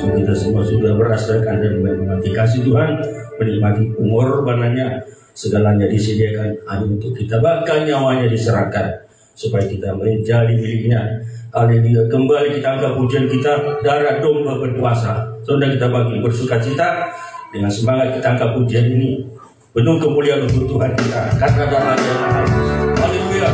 So, kita semua sudah berasakan dan menikmati kasih Tuhan, menikmati pengorbanannya, segalanya disediakan hanya untuk kita, bahkan nyawanya diserahkan supaya kita menjadi miliknya. Haleluya. Kembali kita angkat pujian kita, darah domba berkuasa. Saudara, kita bagi bersuka cita dengan semangat kita angkat pujian ini, penuh kemuliaan untuk Tuhan kita karena darah yang mahal. Haleluya.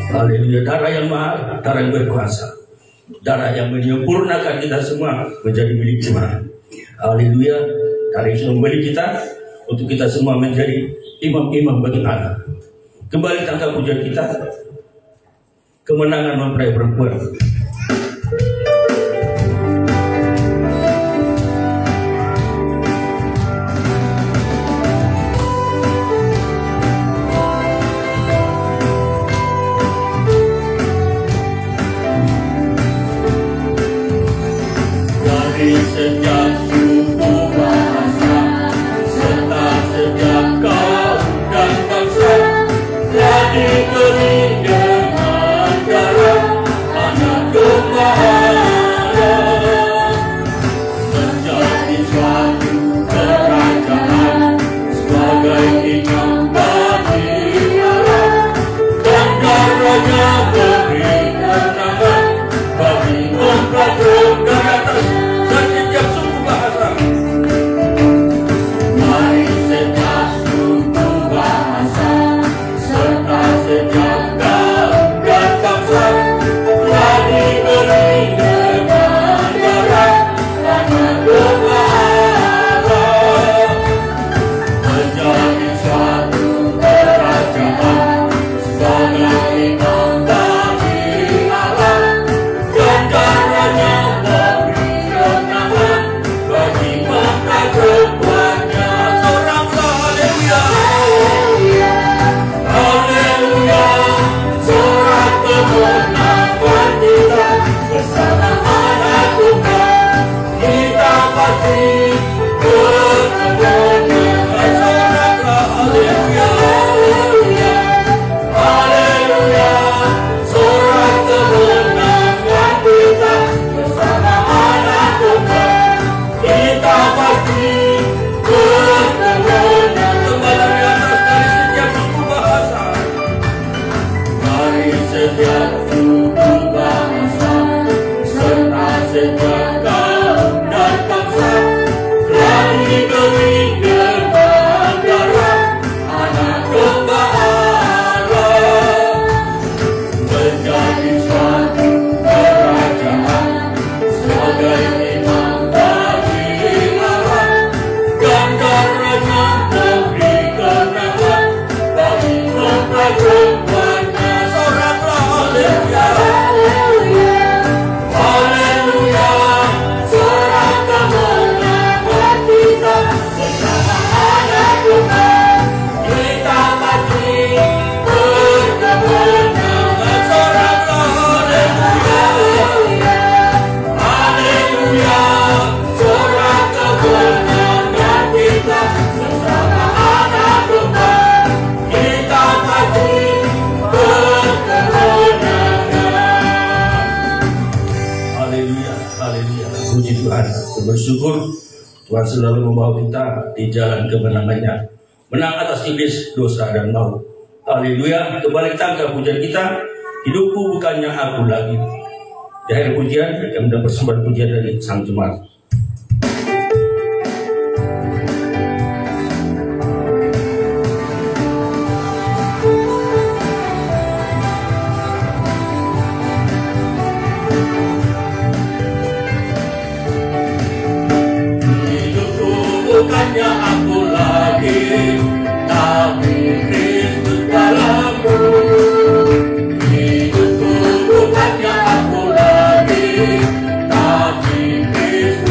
Haleluya. Darah yang mahal, darah yang berkuasa, darah yang menyempurnakan kita semua menjadi milik Tuhan. Haleluya. Darah yang membeli kita untuk kita semua menjadi imam-imam bagi Allah. Kembali tangkap pujian kita, kemenangan mempelai perempuan. Sejak suku bahasa, serta sejak kaum dan bangsa, telah diberi dengan darah anak bersyukur Tuhan selalu membawa kita di jalan kemenangannya, menang atas iblis, dosa dan maut. Haleluya. Kembali kita ke pujian kita, hidupku bukannya aku lagi. Di akhir pujian kita mendapat persembahan pujian dari Sang Jemaat. Bukannya aku lagi, tapi Kristus dalamku. Hidupku bukannya aku lagi, tapi Kristus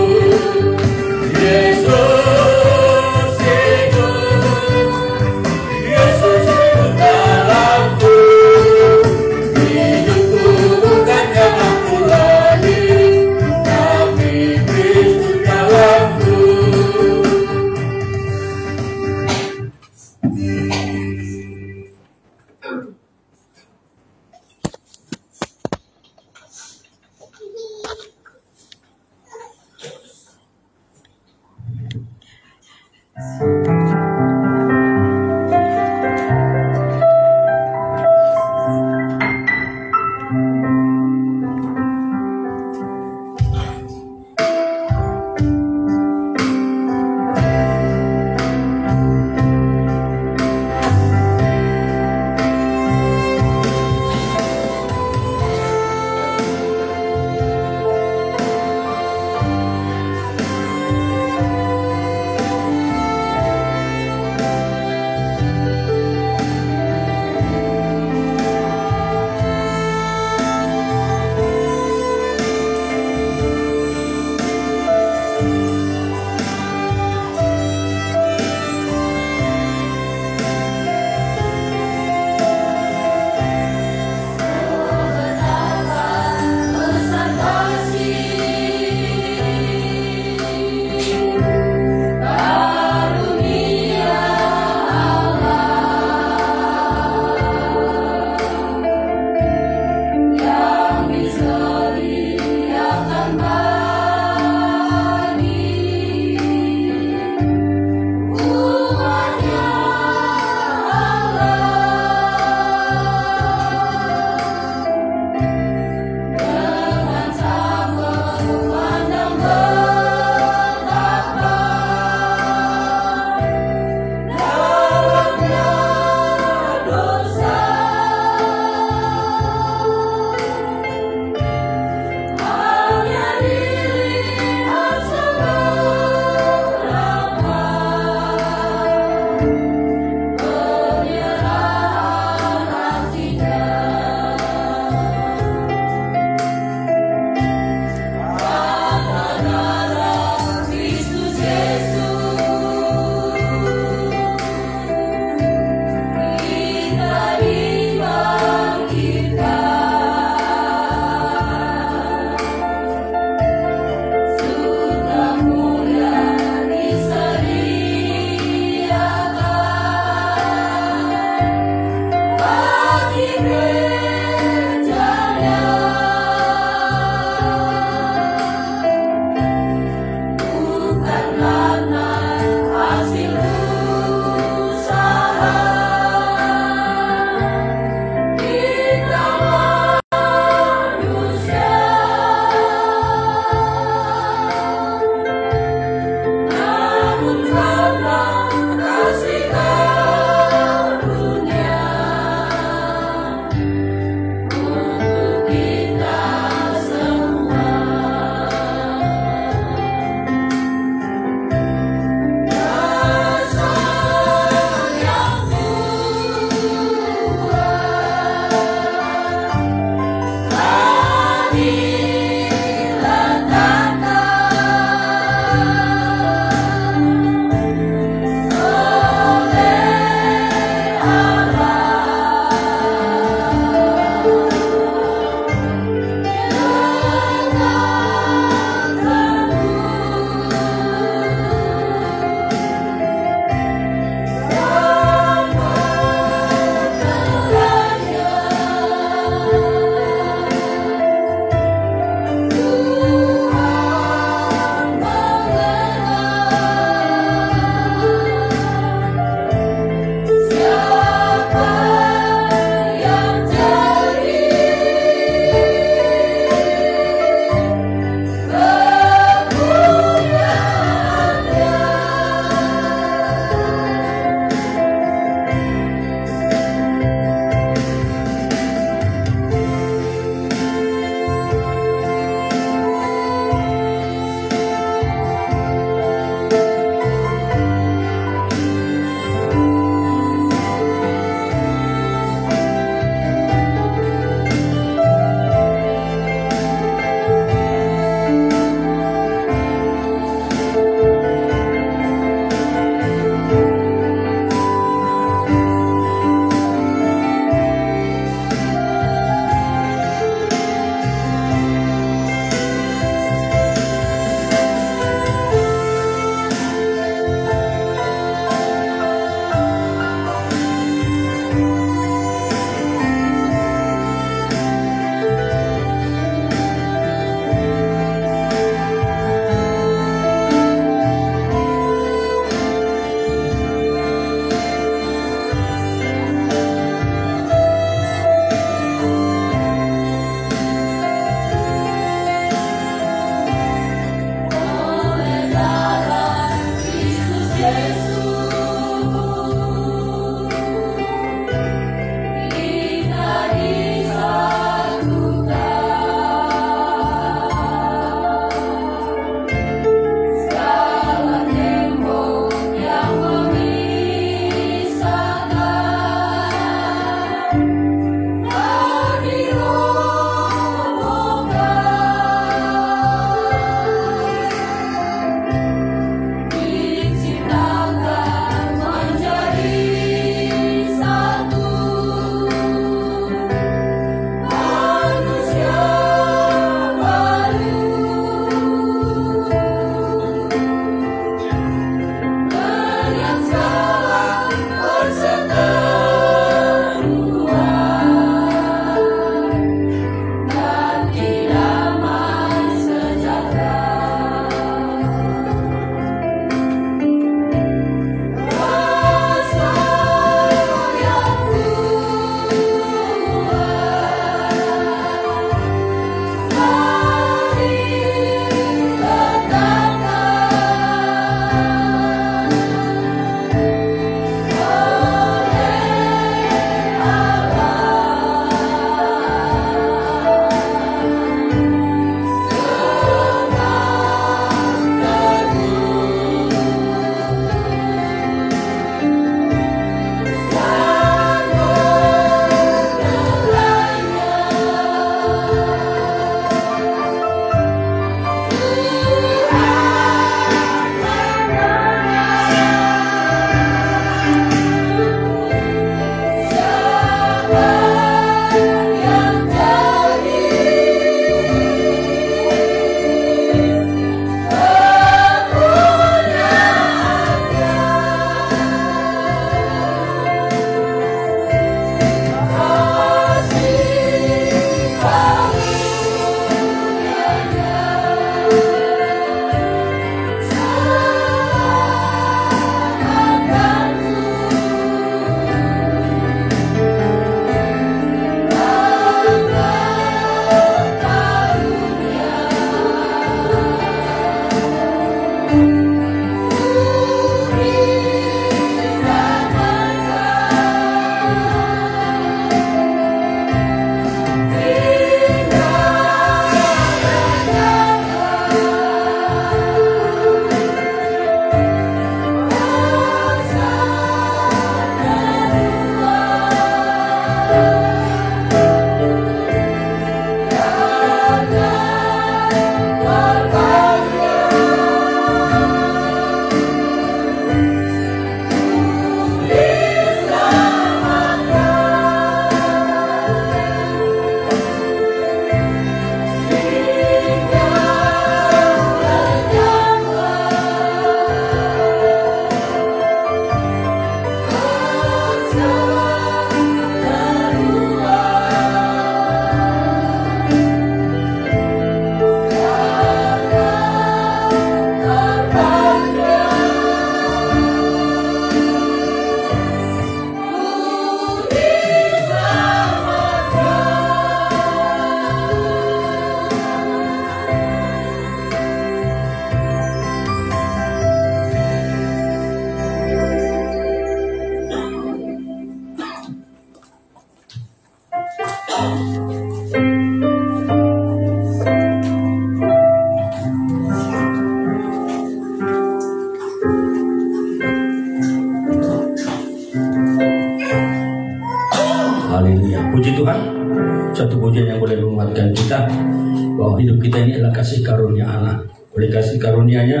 bahwa hidup kita ini adalah kasih karunia Allah. Oleh kasih karunia-Nya,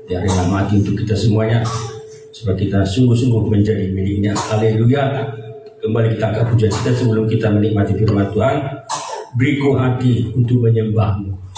Dia rela mati untuk kita semuanya, supaya kita sungguh-sungguh menjadi miliknya. Haleluya. Kembali kita angkat pujian kita sebelum kita menikmati firman Tuhan. Beriku hati untuk menyembah-Mu.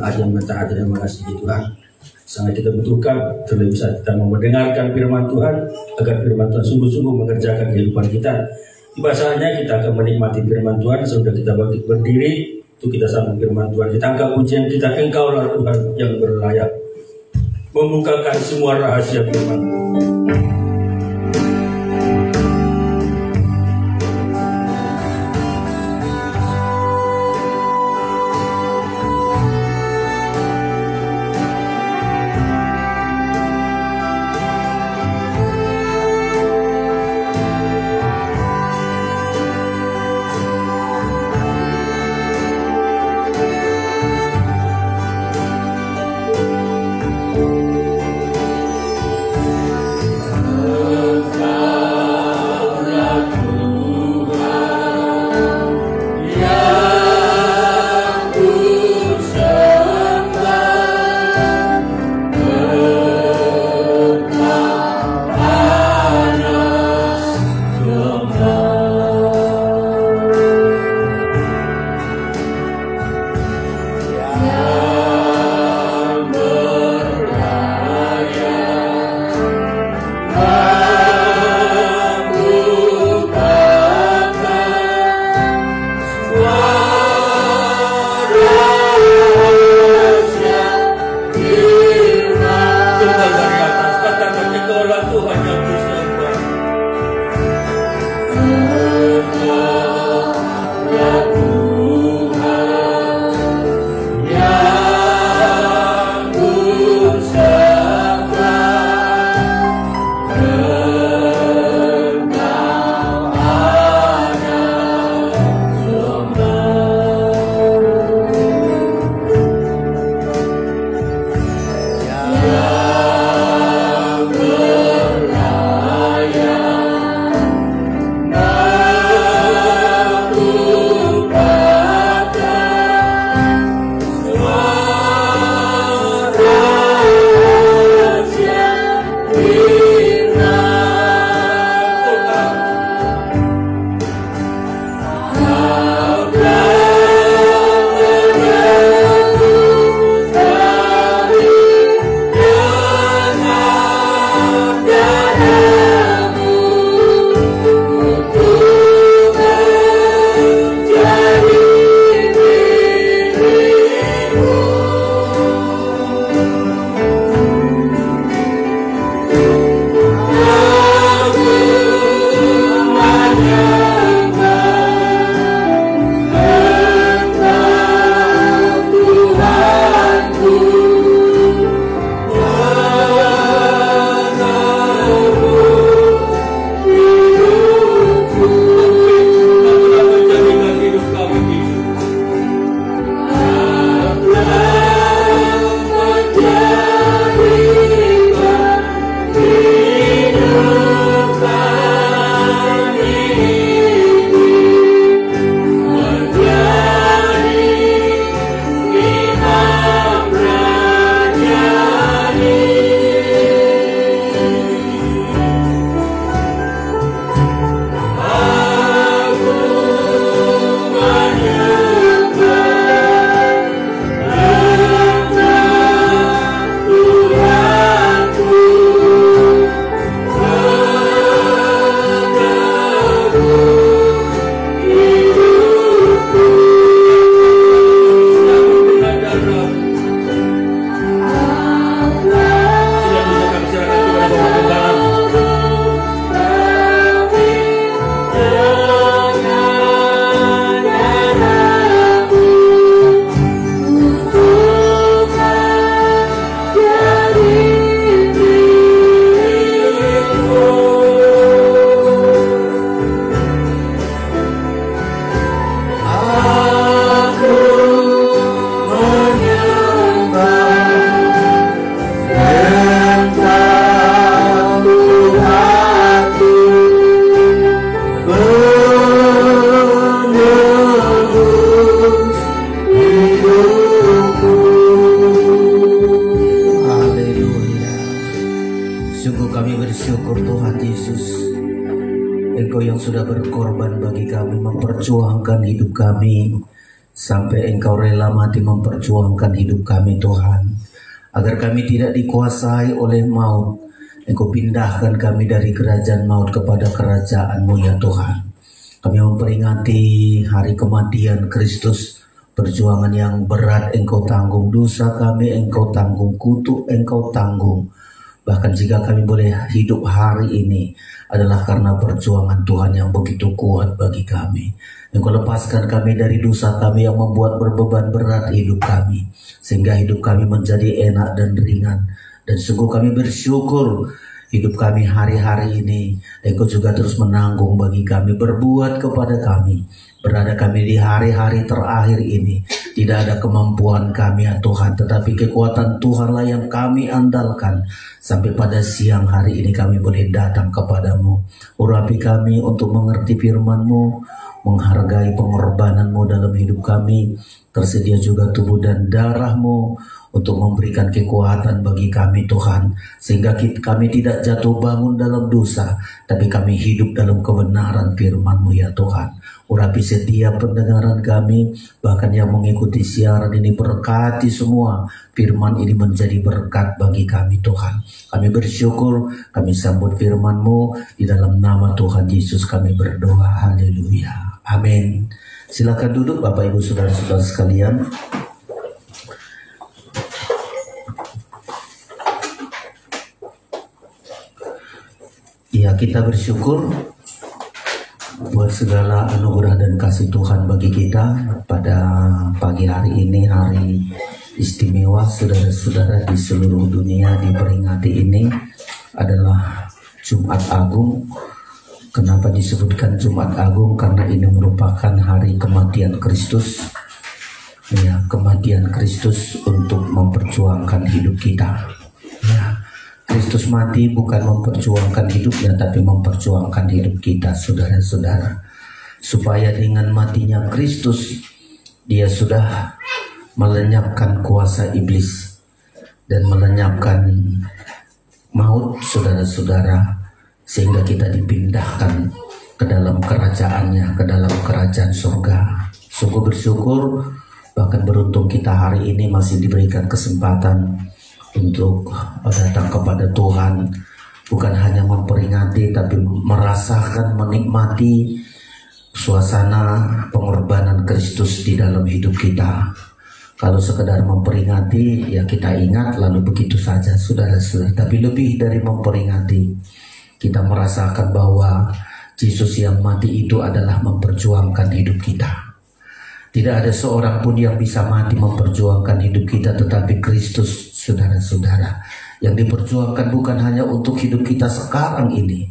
Ada yang mentaati dan mengasihi Tuhan. Sangat kita butuhkan, terlebih saat kita mau mendengarkan firman Tuhan, agar firman Tuhan sungguh-sungguh mengerjakan kehidupan kita. Tiba saatnya kita akan menikmati firman Tuhan. Sudah kita bangkit berdiri untuk kita sambung firman Tuhan. Kita angkat pujian kita, Engkaulah Tuhan yang berlayak membukakan semua rahasia firman. dari atas, katakan Engkaulah Tuhan yang bersembah. sudah berkorban bagi kami, memperjuangkan hidup kami, sampai Engkau rela mati memperjuangkan hidup kami Tuhan, agar kami tidak dikuasai oleh maut. Engkau pindahkan kami dari kerajaan maut kepada kerajaan-Mu ya Tuhan. Kami memperingati hari kematian Kristus, perjuangan yang berat Engkau tanggung, dosa kami Engkau tanggung, kutuk Engkau tanggung. Bahkan jika kami boleh hidup hari ini adalah karena perjuangan Tuhan yang begitu kuat bagi kami. Engkau lepaskan kami dari dosa kami yang membuat berbeban berat hidup kami, sehingga hidup kami menjadi enak dan ringan. Dan sungguh kami bersyukur hidup kami hari-hari ini Engkau juga terus menanggung bagi kami, berbuat kepada kami. Berada kami di hari-hari terakhir ini, tidak ada kemampuan kami ya Tuhan, tetapi kekuatan Tuhanlah yang kami andalkan. Sampai pada siang hari ini kami boleh datang kepadamu. Urapi kami untuk mengerti firman-Mu, menghargai pengorbanan-Mu dalam hidup kami. Tersedia juga tubuh dan darah-Mu untuk memberikan kekuatan bagi kami Tuhan, sehingga kami tidak jatuh bangun dalam dosa, tapi kami hidup dalam kebenaran firman-Mu ya Tuhan. Urapi setiap pendengaran kami, bahkan yang mengikuti siaran ini, berkati semua firman ini menjadi berkat bagi kami Tuhan. Kami bersyukur, kami sambut firman-Mu, di dalam nama Tuhan Yesus kami berdoa, haleluya, amin. Silakan duduk Bapak Ibu Saudara-saudara sekalian. Ya, kita bersyukur buat segala anugerah dan kasih Tuhan bagi kita pada pagi hari ini, hari istimewa. Saudara-saudara di seluruh dunia diperingati ini adalah Jumat Agung. Kenapa disebutkan Jumat Agung? Karena ini merupakan hari kematian Kristus. Ya, kematian Kristus untuk memperjuangkan hidup kita. Ya, Kristus mati bukan memperjuangkan hidupnya, tapi memperjuangkan hidup kita, saudara-saudara. Supaya dengan matinya Kristus, dia sudah melenyapkan kuasa iblis dan melenyapkan maut, saudara-saudara, sehingga kita dipindahkan ke dalam kerajaannya, ke dalam kerajaan surga. Sungguh bersyukur, bahkan beruntung kita hari ini masih diberikan kesempatan untuk datang kepada Tuhan, bukan hanya memperingati tapi merasakan, menikmati suasana pengorbanan Kristus di dalam hidup kita. Kalau sekedar memperingati, ya kita ingat lalu begitu saja, saudara-saudara. Tapi lebih dari memperingati, kita merasakan bahwa Yesus yang mati itu adalah memperjuangkan hidup kita. Tidak ada seorang pun yang bisa mati memperjuangkan hidup kita, tetapi Kristus, saudara-saudara. Yang diperjuangkan bukan hanya untuk hidup kita sekarang ini,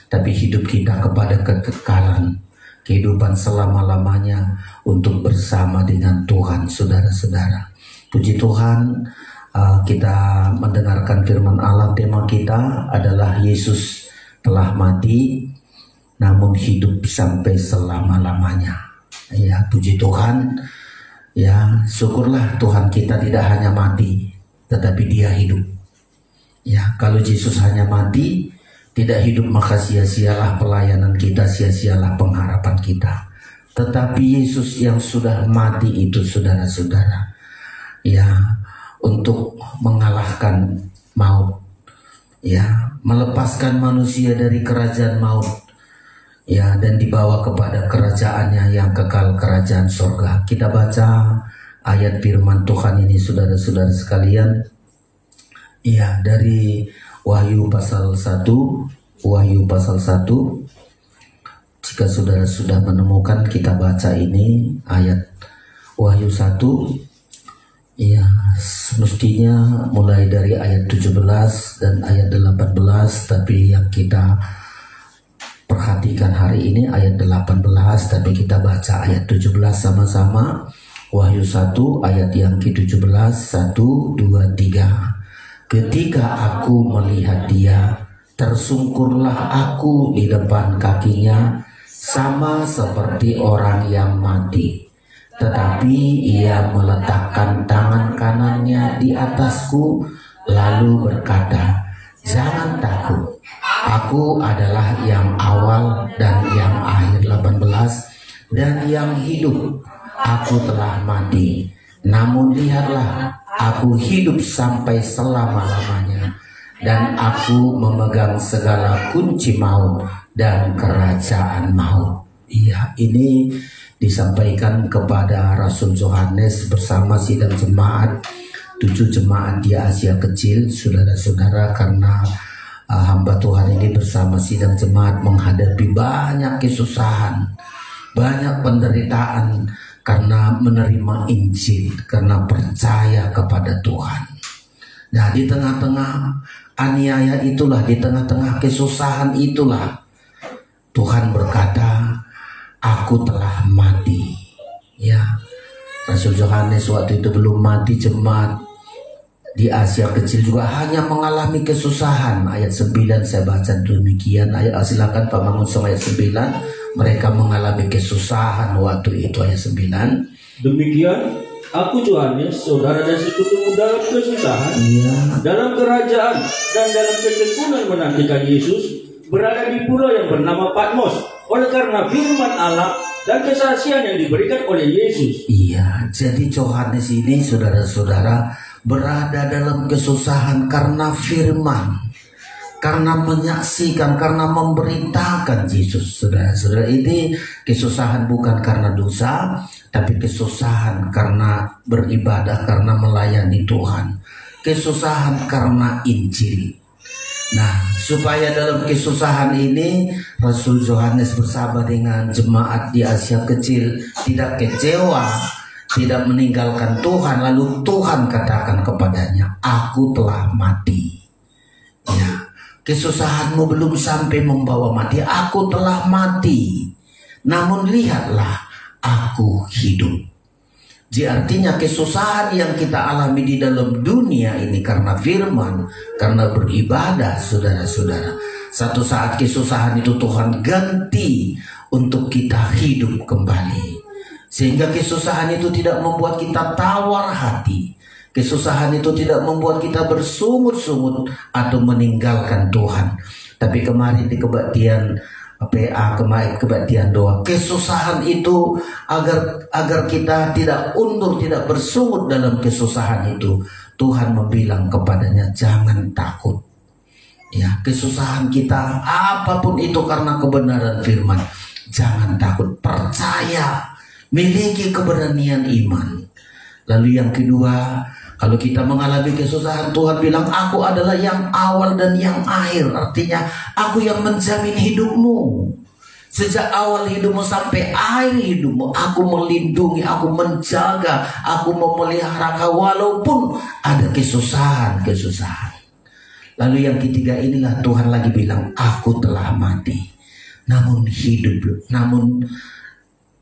tapi hidup kita kepada kekekalan, kehidupan selama-lamanya untuk bersama dengan Tuhan, saudara-saudara. Puji Tuhan, kita mendengarkan firman Allah. Tema kita adalah Yesus telah mati, namun hidup sampai selama-lamanya. Ya, puji Tuhan. Ya, syukurlah Tuhan kita tidak hanya mati, tetapi dia hidup. Ya, kalau Yesus hanya mati, tidak hidup, maka sia-sialah pelayanan kita, sia-sialah pengharapan kita. Tetapi Yesus yang sudah mati itu, saudara-saudara, ya, untuk mengalahkan maut, ya, melepaskan manusia dari kerajaan maut, ya, dan dibawa kepada kerajaannya yang kekal, kerajaan surga. Kita baca ayat firman Tuhan ini, saudara-saudara sekalian, ya, dari Wahyu pasal 1. Wahyu pasal 1. Jika saudara sudah menemukan, kita baca ini ayat Wahyu 1. Ya, semestinya mulai dari ayat 17 dan ayat 18, tapi yang kita perhatikan hari ini ayat 18, tapi kita baca ayat 17 sama-sama. Wahyu 1 ayat yang ke-17, 1, 2, 3. Ketika aku melihat dia, tersungkurlah aku di depan kakinya, sama seperti orang yang mati. Tetapi ia meletakkan tangan kanannya di atasku, lalu berkata, "Jangan takut, aku adalah yang awal dan yang akhir." 18. Dan yang hidup, aku telah mati, namun lihatlah, aku hidup sampai selama-lamanya, dan aku memegang segala kunci maut dan kerajaan maut. Iya, ini disampaikan kepada Rasul Yohanes bersama sidang jemaat, 7 jemaat di Asia Kecil, saudara-saudara, karena hamba Tuhan ini bersama sidang jemaat menghadapi banyak kesusahan, banyak penderitaan, karena menerima Injil, karena percaya kepada Tuhan. Nah, di tengah-tengah aniaya itulah, di tengah-tengah kesusahan itulah, Tuhan berkata, "Aku telah mati." Ya, Rasul Yohanes waktu itu belum mati, jemaat di Asia Kecil juga hanya mengalami kesusahan. Ayat 9 saya baca demikian. Silakan Pak Mangunsong, ayat 9. Mereka mengalami kesusahan waktu itu, ayat 9. Demikian aku Yohanes, saudara dan sekutumu dalam kesusahan, dalam kerajaan dan dalam ketekunan menantikan Yesus, berada di pulau yang bernama Patmos, oleh karena firman Allah dan kesaksian yang diberikan oleh Yesus. Iya, jadi Yohanes ini, saudara-saudara, berada dalam kesusahan karena firman, karena menyaksikan, karena memberitakan Yesus. Saudara-saudara, ini kesusahan bukan karena dosa, tapi kesusahan karena beribadah, karena melayani Tuhan. Kesusahan karena Injil. Nah, supaya dalam kesusahan ini Rasul Yohanes bersama dengan jemaat di Asia Kecil tidak kecewa, tidak meninggalkan Tuhan. Lalu Tuhan katakan kepadanya, aku telah mati. Ya, kesusahanmu belum sampai membawa mati, aku telah mati. Namun lihatlah, aku hidup. Jadi artinya kesusahan yang kita alami di dalam dunia ini karena firman, karena beribadah, saudara-saudara. Satu saat kesusahan itu Tuhan ganti untuk kita hidup kembali. Sehingga kesusahan itu tidak membuat kita tawar hati. Kesusahan itu tidak membuat kita bersungut-sungut atau meninggalkan Tuhan. Tapi kemarin di kebaktian PA, kebaktian doa, kesusahan itu agar kita tidak undur, tidak bersungut dalam kesusahan itu. Tuhan membilang kepadanya, jangan takut. Ya, kesusahan kita apapun itu karena kebenaran firman, jangan takut, percaya, miliki keberanian iman. Lalu yang kedua, kalau kita mengalami kesusahan, Tuhan bilang, aku adalah yang awal dan yang akhir. Artinya, aku yang menjamin hidupmu. Sejak awal hidupmu sampai akhir hidupmu, aku melindungi, aku menjaga, aku memelihara kau walaupun ada kesusahan. Lalu yang ketiga inilah Tuhan lagi bilang, aku telah mati, namun hidup.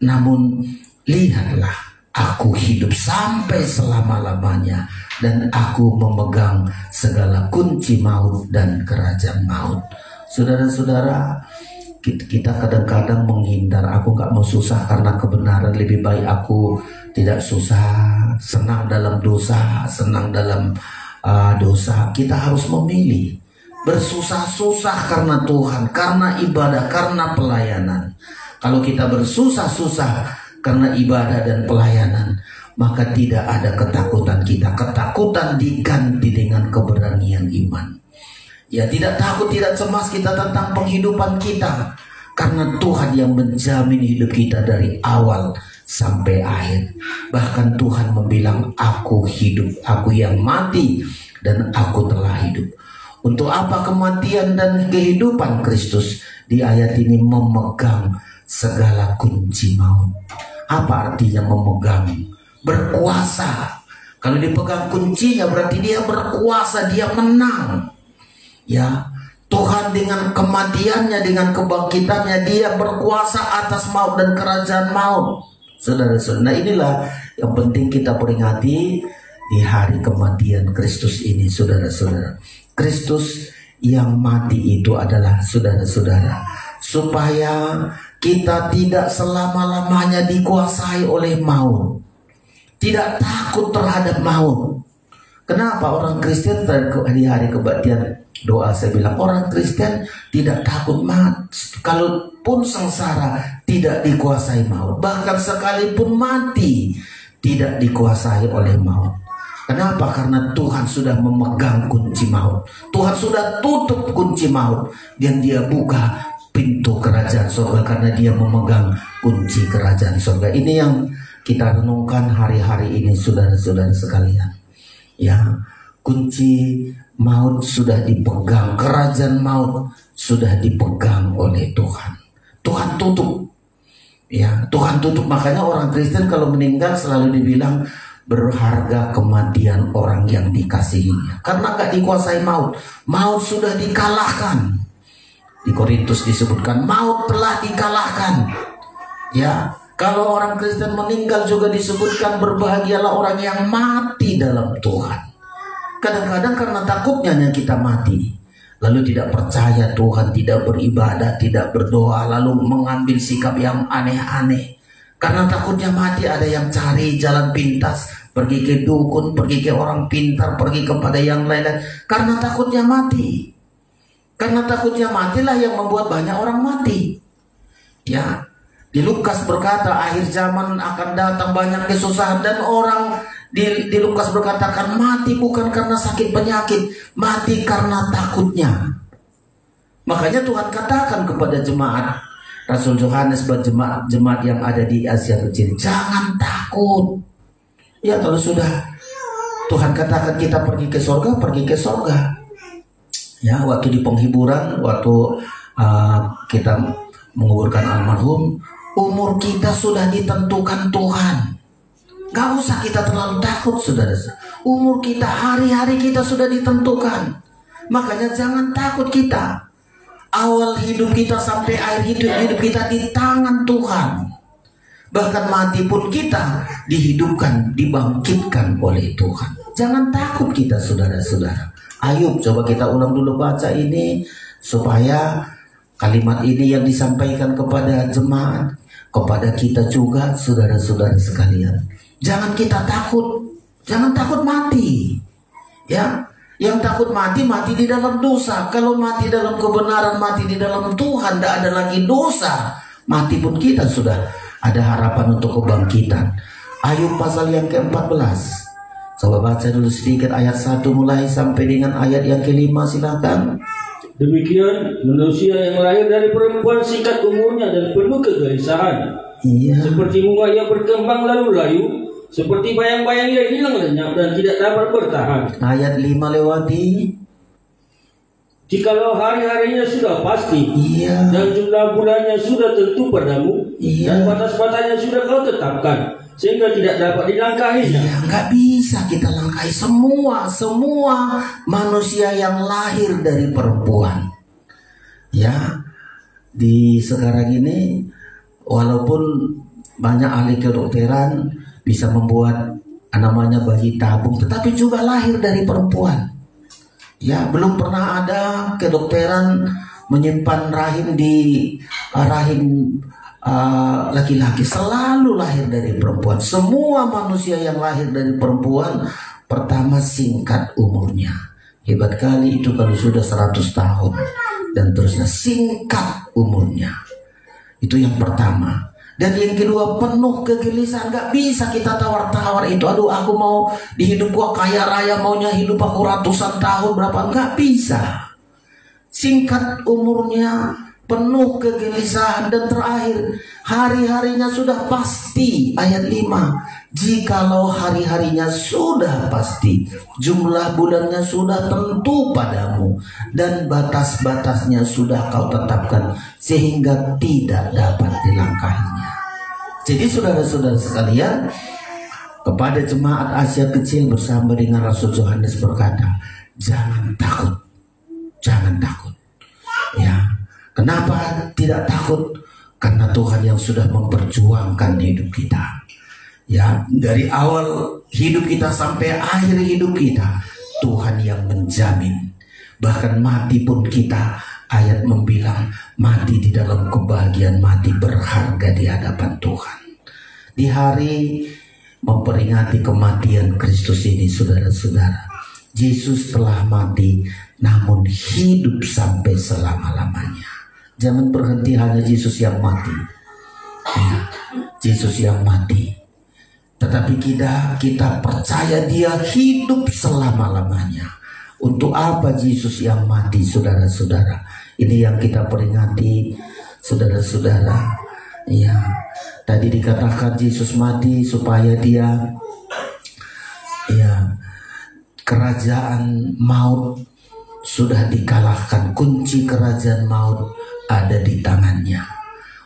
Namun lihatlah, aku hidup sampai selama-lamanya dan aku memegang segala kunci maut dan kerajaan maut. Saudara-saudara, kita kadang-kadang menghindar, aku gak mau susah karena kebenaran, lebih baik aku tidak susah, senang dalam dosa, senang dalam dosa. Kita harus memilih bersusah-susah karena Tuhan, karena ibadah, karena pelayanan. Kalau kita bersusah-susah karena ibadah dan pelayanan, maka tidak ada ketakutan kita. Ketakutan diganti dengan keberanian iman. Ya, tidak takut, tidak cemas kita tentang penghidupan kita, karena Tuhan yang menjamin hidup kita dari awal sampai akhir. Bahkan Tuhan membilang, aku hidup, aku yang mati dan aku telah hidup. Untuk apa kematian dan kehidupan Kristus? Di ayat ini memegang segala kunci maut. Apa artinya memegang? Berkuasa. Kalau dipegang kuncinya berarti dia berkuasa, dia menang. Ya, Tuhan dengan kematiannya, dengan kebangkitannya, dia berkuasa atas maut dan kerajaan maut. Saudara-saudara, nah inilah yang penting kita peringati di hari kematian Kristus ini, saudara-saudara. Kristus yang mati itu adalah, saudara-saudara, supaya kita tidak selama-lamanya dikuasai oleh maut. Tidak takut terhadap maut. Kenapa orang Kristen di hari kebaktian doa saya bilang, orang Kristen tidak takut mati. Kalaupun sengsara tidak dikuasai maut. Bahkan sekalipun mati tidak dikuasai oleh maut. Kenapa? Karena Tuhan sudah memegang kunci maut. Tuhan sudah tutup kunci maut dan dia buka pintu kerajaan surga karena dia memegang kunci kerajaan surga. Ini yang kita renungkan hari-hari ini, saudara-saudara sekalian. Ya, kunci maut sudah dipegang, kerajaan maut sudah dipegang oleh Tuhan. Tuhan tutup. Ya, Tuhan tutup. Makanya orang Kristen kalau meninggal selalu dibilang berharga kematian orang yang dikasihinya. Karena gak dikuasai maut. Maut sudah dikalahkan. Di Korintus disebutkan maut telah dikalahkan. Ya, kalau orang Kristen meninggal juga disebutkan berbahagialah orang yang mati dalam Tuhan. Kadang-kadang karena takutnya kita mati, lalu tidak percaya Tuhan, tidak beribadah, tidak berdoa, lalu mengambil sikap yang aneh-aneh. Karena takutnya mati, ada yang cari jalan pintas, pergi ke dukun, pergi ke orang pintar, pergi kepada yang lain-lain. Karena takutnya mati. Karena takutnya matilah yang membuat banyak orang mati. Ya, di Lukas berkata akhir zaman akan datang banyak kesusahan, dan orang di Lukas berkatakan mati bukan karena sakit penyakit, mati karena takutnya. Makanya Tuhan katakan kepada jemaat Rasul Yohanes, buat jemaat yang ada di Asia Kecil, jangan takut. Ya, kalau sudah Tuhan katakan kita pergi ke sorga, pergi ke sorga. Ya, waktu di penghiburan, waktu kita menguburkan almarhum, umur kita sudah ditentukan Tuhan. Gak usah kita terlalu takut, saudara. Umur kita, hari-hari kita sudah ditentukan. Makanya jangan takut kita. Awal hidup kita sampai akhir hidup kita di tangan Tuhan. Bahkan mati pun kita dihidupkan, dibangkitkan oleh Tuhan. Jangan takut kita, saudara-saudara. Ayub, coba kita ulang dulu baca ini supaya kalimat ini yang disampaikan kepada jemaat, kepada kita juga, saudara-saudara sekalian. Jangan kita takut, jangan takut mati. Ya, yang takut mati di dalam dosa. Kalau mati dalam kebenaran, mati di dalam Tuhan, tidak ada lagi dosa. Mati pun kita sudah ada harapan untuk kebangkitan. Ayub pasal yang ke-14. Coba baca dulu sedikit ayat 1 mulai sampai dengan ayat yang ke-5, silakan. Demikian manusia yang lahir dari perempuan singkat umurnya dan penuh kegelisahan. Iya. Seperti bunga yang berkembang lalu layu, seperti bayang-bayang yang hilang lenyap dan tidak dapat bertahan. Ayat 5 lewati. Jikalau hari-harinya sudah pasti, Iya. dan jumlah bulannya sudah tentu padamu, Iya. dan batas-batasnya sudah kau tetapkan, sehingga tidak dapat dilangkahinya. Ya, nggak bisa kita langkahi semua manusia yang lahir dari perempuan. Ya, di sekarang ini walaupun banyak ahli kedokteran bisa membuat namanya bayi tabung, tetapi juga lahir dari perempuan. Ya, belum pernah ada kedokteran menyimpan rahim di rahim laki-laki, selalu lahir dari perempuan. Semua manusia yang lahir dari perempuan pertama singkat umurnya. Hebat kali itu kalau sudah 100 tahun dan terusnya, singkat umurnya. Itu yang pertama. Dan yang kedua, penuh kegelisahan. Gak bisa kita tawar-tawar itu. Aduh, aku mau di hidup gua kaya raya, maunya hidup aku ratusan tahun berapa. Gak bisa. Singkat umurnya, penuh kegelisahan. Dan terakhir, hari-harinya sudah pasti. Ayat 5. Jikalau hari-harinya sudah pasti, jumlah bulannya sudah tentu padamu, dan batas-batasnya sudah kau tetapkan, sehingga tidak dapat dilangkahinya. Jadi saudara-saudara sekalian, kepada jemaat Asia Kecil bersama dengan Rasul Yohanes berkata, jangan takut, jangan takut. Ya, kenapa tidak takut? Karena Tuhan yang sudah memperjuangkan hidup kita. Ya, dari awal hidup kita sampai akhir hidup kita, Tuhan yang menjamin. Bahkan mati pun kita, ayat membilang, mati di dalam kebahagiaan, mati berharga di hadapan Tuhan. Di hari memperingati kematian Kristus ini, saudara-saudara, Yesus telah mati, namun hidup sampai selama-lamanya. Jangan berhenti hanya Yesus yang mati. Ya, Yesus yang mati. Tetapi kita percaya dia hidup selama-lamanya. Untuk apa Yesus yang mati, saudara-saudara? Ini yang kita peringati, saudara-saudara. Ya, tadi dikatakan Yesus mati supaya dia, ya, kerajaan maut sudah dikalahkan. Kunci kerajaan maut ada di tangannya.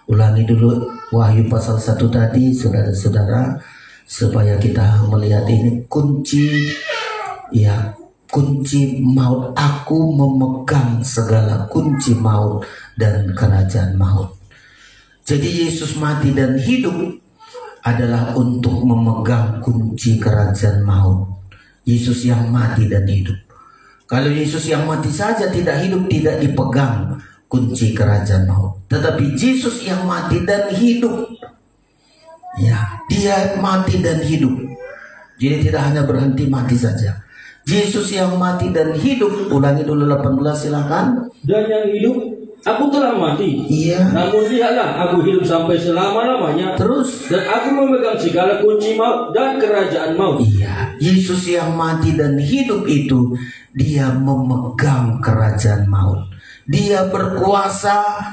Ulangi dulu Wahyu pasal 1 tadi, saudara-saudara, supaya kita melihat ini kunci, ya, kunci maut. Aku memegang segala kunci maut dan kerajaan maut. Jadi Yesus mati dan hidup adalah untuk memegang kunci kerajaan maut. Yesus yang mati dan hidup. Kalau Yesus yang mati saja tidak hidup, tidak dipegang kunci kerajaan maut. Tetapi Yesus yang mati dan hidup, ya, dia mati dan hidup. Jadi tidak hanya berhenti mati saja. Yesus yang mati dan hidup. Ulangi dulu 18, silakan. Dan yang hidup, aku telah mati. Iya. Namun lihatlah, aku hidup sampai selama-lamanya. Terus. Dan aku memegang segala kunci maut dan kerajaan maut. Iya. Yesus yang mati dan hidup itu, dia memegang kerajaan maut. Dia berkuasa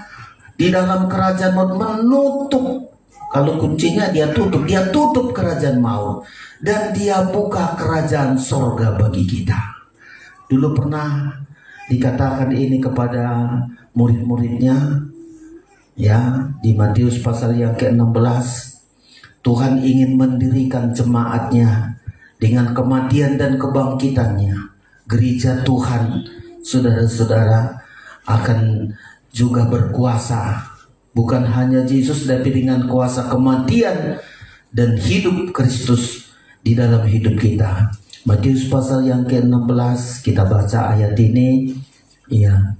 di dalam kerajaan maut, menutup. Kalau kuncinya dia tutup kerajaan maut. Dan dia buka kerajaan sorga bagi kita. Dulu pernah dikatakan ini kepada murid-muridnya, ya, di Matius pasal yang ke-16. Tuhan ingin mendirikan jemaatnya dengan kematian dan kebangkitannya. Gereja Tuhan, saudara-saudara, akan juga berkuasa, bukan hanya Yesus, tapi dengan kuasa kematian dan hidup Kristus di dalam hidup kita. Matius pasal yang ke-16, kita baca ayat ini, ya,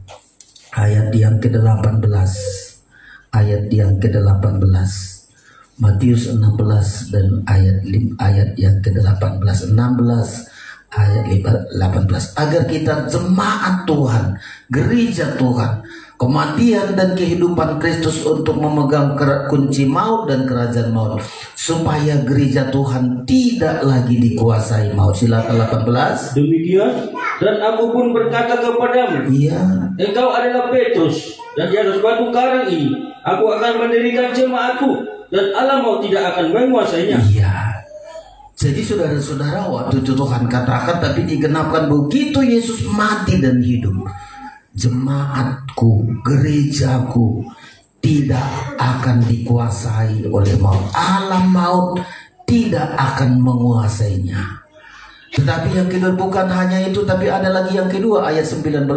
ayat yang ke-18, ayat yang ke-18, Matius 16 dan ayat yang ke-18, 16 ayat 18, agar kita jemaat Tuhan, gereja Tuhan, kematian dan kehidupan Kristus untuk memegang kunci maut dan kerajaan maut, supaya gereja Tuhan tidak lagi dikuasai maut. Silakan 18. Demikian, dan aku pun berkata kepadamu, Iya, engkau adalah Petrus, dan di atas batu karang ini aku akan mendirikan jemaatku, dan alam maut tidak akan menguasainya. iya. Jadi saudara-saudara, waktu itu Tuhan katakan, tapi digenapkan begitu Yesus mati dan hidup, jemaatku, gerejaku tidak akan dikuasai oleh maut. Alam maut tidak akan menguasainya. Tetapi yang kedua bukan hanya itu, tapi ada lagi yang kedua, ayat 19.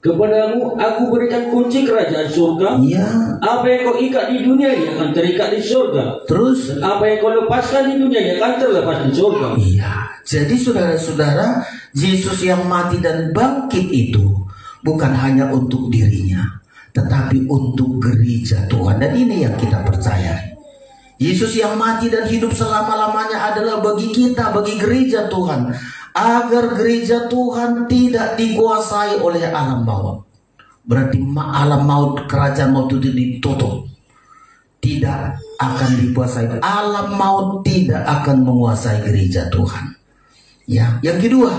Kepadamu aku berikan kunci kerajaan surga. Iya. Apa yang kau ikat di dunia ini akan terikat di surga. Terus, Dan apa yang kau lepaskan di dunia ini akan terlepas di surga. iya. Jadi saudara-saudara, Yesus yang mati dan bangkit itu bukan hanya untuk dirinya, tetapi untuk gereja Tuhan. Dan ini yang kita percayai. Yesus yang mati dan hidup selama-lamanya adalah bagi kita, bagi gereja Tuhan, agar gereja Tuhan tidak dikuasai oleh alam maut. Berarti alam maut, kerajaan maut itu ditutup, tidak akan dikuasai. Alam maut tidak akan menguasai gereja Tuhan. Ya, yang kedua,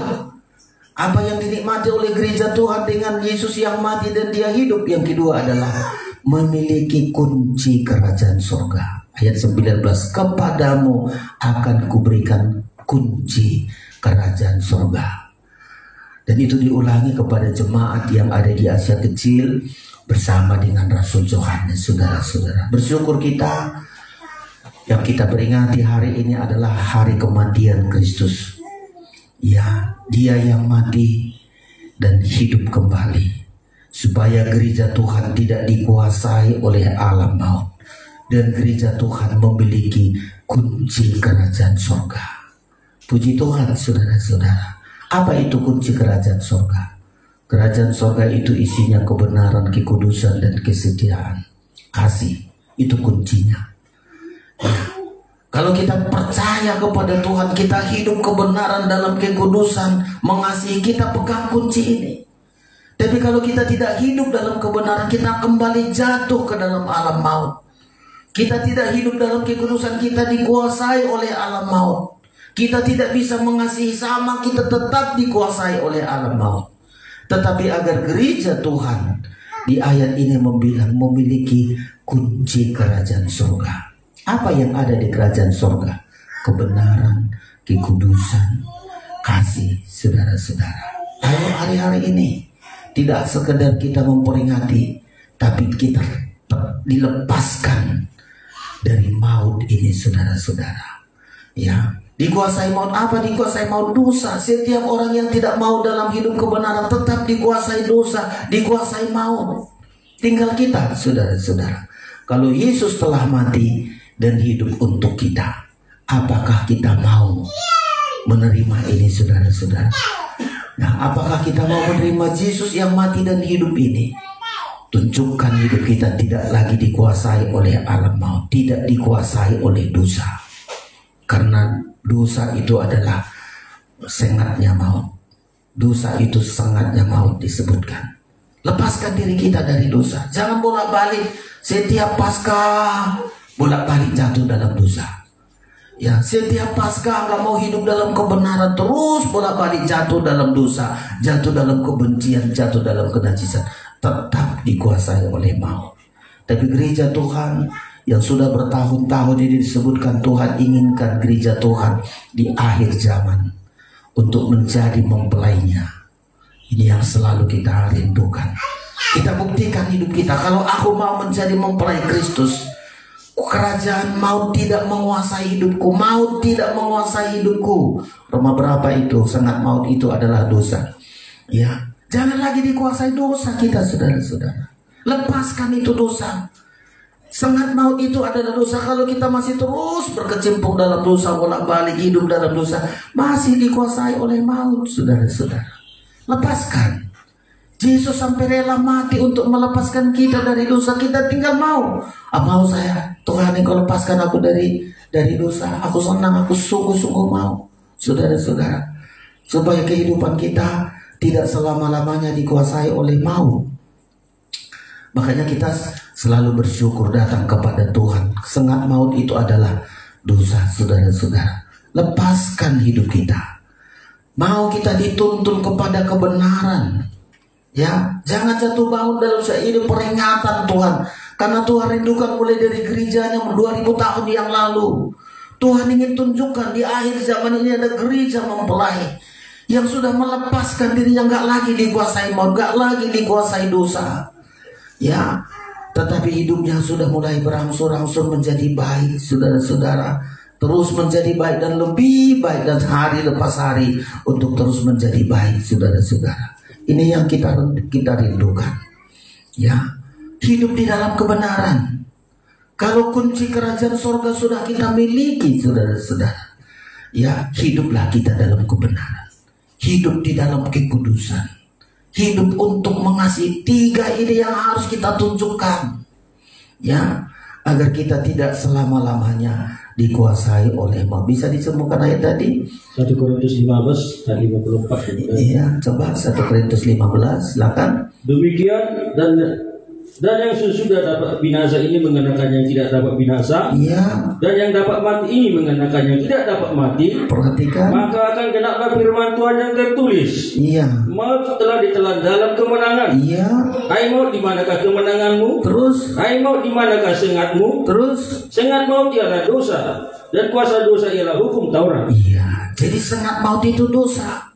apa yang dinikmati oleh gereja Tuhan dengan Yesus yang mati dan dia hidup? Yang kedua adalah memiliki kunci kerajaan surga. Ayat 19, kepadamu akan kuberikan kunci kerajaan surga. Dan itu diulangi kepada jemaat yang ada di Asia Kecil bersama dengan Rasul Yohanes. Saudara-saudara, bersyukur kita yang kita peringati hari ini adalah hari kematian Kristus. Ya, dia yang mati dan hidup kembali, supaya gereja Tuhan tidak dikuasai oleh alam maut, dan gereja Tuhan memiliki kunci kerajaan surga. Puji Tuhan, saudara-saudara. Apa itu kunci kerajaan surga? Kerajaan surga itu isinya kebenaran, kekudusan, dan kesetiaan, kasih. Itu kuncinya. Ya. Kalau kita percaya kepada Tuhan, kita hidup kebenaran dalam kekudusan, mengasihi, kita pegang kunci ini. Tapi kalau kita tidak hidup dalam kebenaran, kita kembali jatuh ke dalam alam maut. Kita tidak hidup dalam kekudusan, kita dikuasai oleh alam maut. Kita tidak bisa mengasihi sama, kita tetap dikuasai oleh alam maut. Tetapi agar gereja Tuhan di ayat ini memiliki kunci kerajaan surga. Apa yang ada di kerajaan surga? Kebenaran, kekudusan, kasih, saudara-saudara. Ayo hari-hari ini tidak sekedar kita memperingati, tapi kita dilepaskan dari maut ini, saudara-saudara. Ya, dikuasai maut apa? Dikuasai maut dosa. Setiap orang yang tidak mau dalam hidup kebenaran tetap dikuasai dosa, dikuasai maut. Tinggal kita, saudara-saudara. Kalau Yesus telah mati dan hidup untuk kita, apakah kita mau menerima ini, saudara-saudara? Nah, apakah kita mau menerima Yesus yang mati dan hidup ini? Tunjukkan hidup kita tidak lagi dikuasai oleh alam maut, tidak dikuasai oleh dosa. Karena dosa itu adalah sengatnya maut. Dosa itu sengatnya maut disebutkan. Lepaskan diri kita dari dosa. Jangan bolak-balik setiap Paskah bolak-balik jatuh dalam dosa. Ya, setiap Paskah nggak mau hidup dalam kebenaran, terus bolak-balik jatuh dalam dosa, jatuh dalam kebencian, jatuh dalam kenajisan. Tetap dikuasai oleh maut. Tapi gereja Tuhan yang sudah bertahun-tahun ini disebutkan, Tuhan inginkan gereja Tuhan di akhir zaman untuk menjadi mempelainya. Ini yang selalu kita rindukan. Kita buktikan hidup kita. Kalau aku mau menjadi mempelai Kristus, kerajaan maut tidak menguasai hidupku. Maut tidak menguasai hidupku. Roma berapa itu? Sengat maut itu adalah dosa. Ya, jangan lagi dikuasai dosa kita, saudara-saudara. Lepaskan itu dosa. Sengat maut itu adalah dosa. Kalau kita masih terus berkecimpung dalam dosa, bolak-balik hidup dalam dosa, masih dikuasai oleh maut, saudara-saudara. Lepaskan. Yesus sampai rela mati untuk melepaskan kita dari dosa. Kita tinggal mau. Mau saya, Tuhan, Engkau lepaskan aku dari dosa. Aku senang, aku sungguh-sungguh mau, saudara-saudara. Supaya kehidupan kita tidak selama-lamanya dikuasai oleh maut. Makanya kita selalu bersyukur datang kepada Tuhan. Sengat maut itu adalah dosa, saudara-saudara. Lepaskan hidup kita. Mau kita dituntun kepada kebenaran. Ya, jangan jatuh bangun dalam ini peringatan Tuhan. Karena Tuhan rindukan mulai dari gerejanya 2000 tahun yang lalu. Tuhan ingin tunjukkan di akhir zaman ini ada gereja mempelai yang sudah melepaskan dirinya, gak lagi dikuasai maut, gak lagi dikuasai dosa. Ya, tetapi hidupnya sudah mulai berangsur-angsur menjadi baik, saudara-saudara. Terus menjadi baik dan lebih baik, dan hari lepas hari untuk terus menjadi baik, saudara-saudara. Ini yang kita rindukan. Ya, hidup di dalam kebenaran. Kalau kunci kerajaan surga sudah kita miliki, saudara-saudara, ya, hiduplah kita dalam kebenaran. Hidup di dalam kekudusan. Hidup untuk mengasihi. 3 ini yang harus kita tunjukkan, ya, agar kita tidak selama-lamanya dikuasai oleh maut. Bisa disembuhkan ayat tadi 1 Korintus 15 ayat 54. Iya, coba 1 Korintus 15, silakan. Demikian dan yang sesudah dapat binasa ini mengenakan yang tidak dapat binasa. Iya. Dan yang dapat mati ini mengenakan yang tidak dapat mati. Perhatikan. Maka akan genaplah firman Tuhan yang tertulis. Iya. Maut telah ditelan dalam kemenangan. Iya. Hai maut, di manakah kemenanganmu? Terus. Hai maut, di manakah sengatmu? Terus. Sengat maut ialah dosa, dan kuasa dosa ialah hukum Taurat. Iya. Jadi sengat maut itu dosa.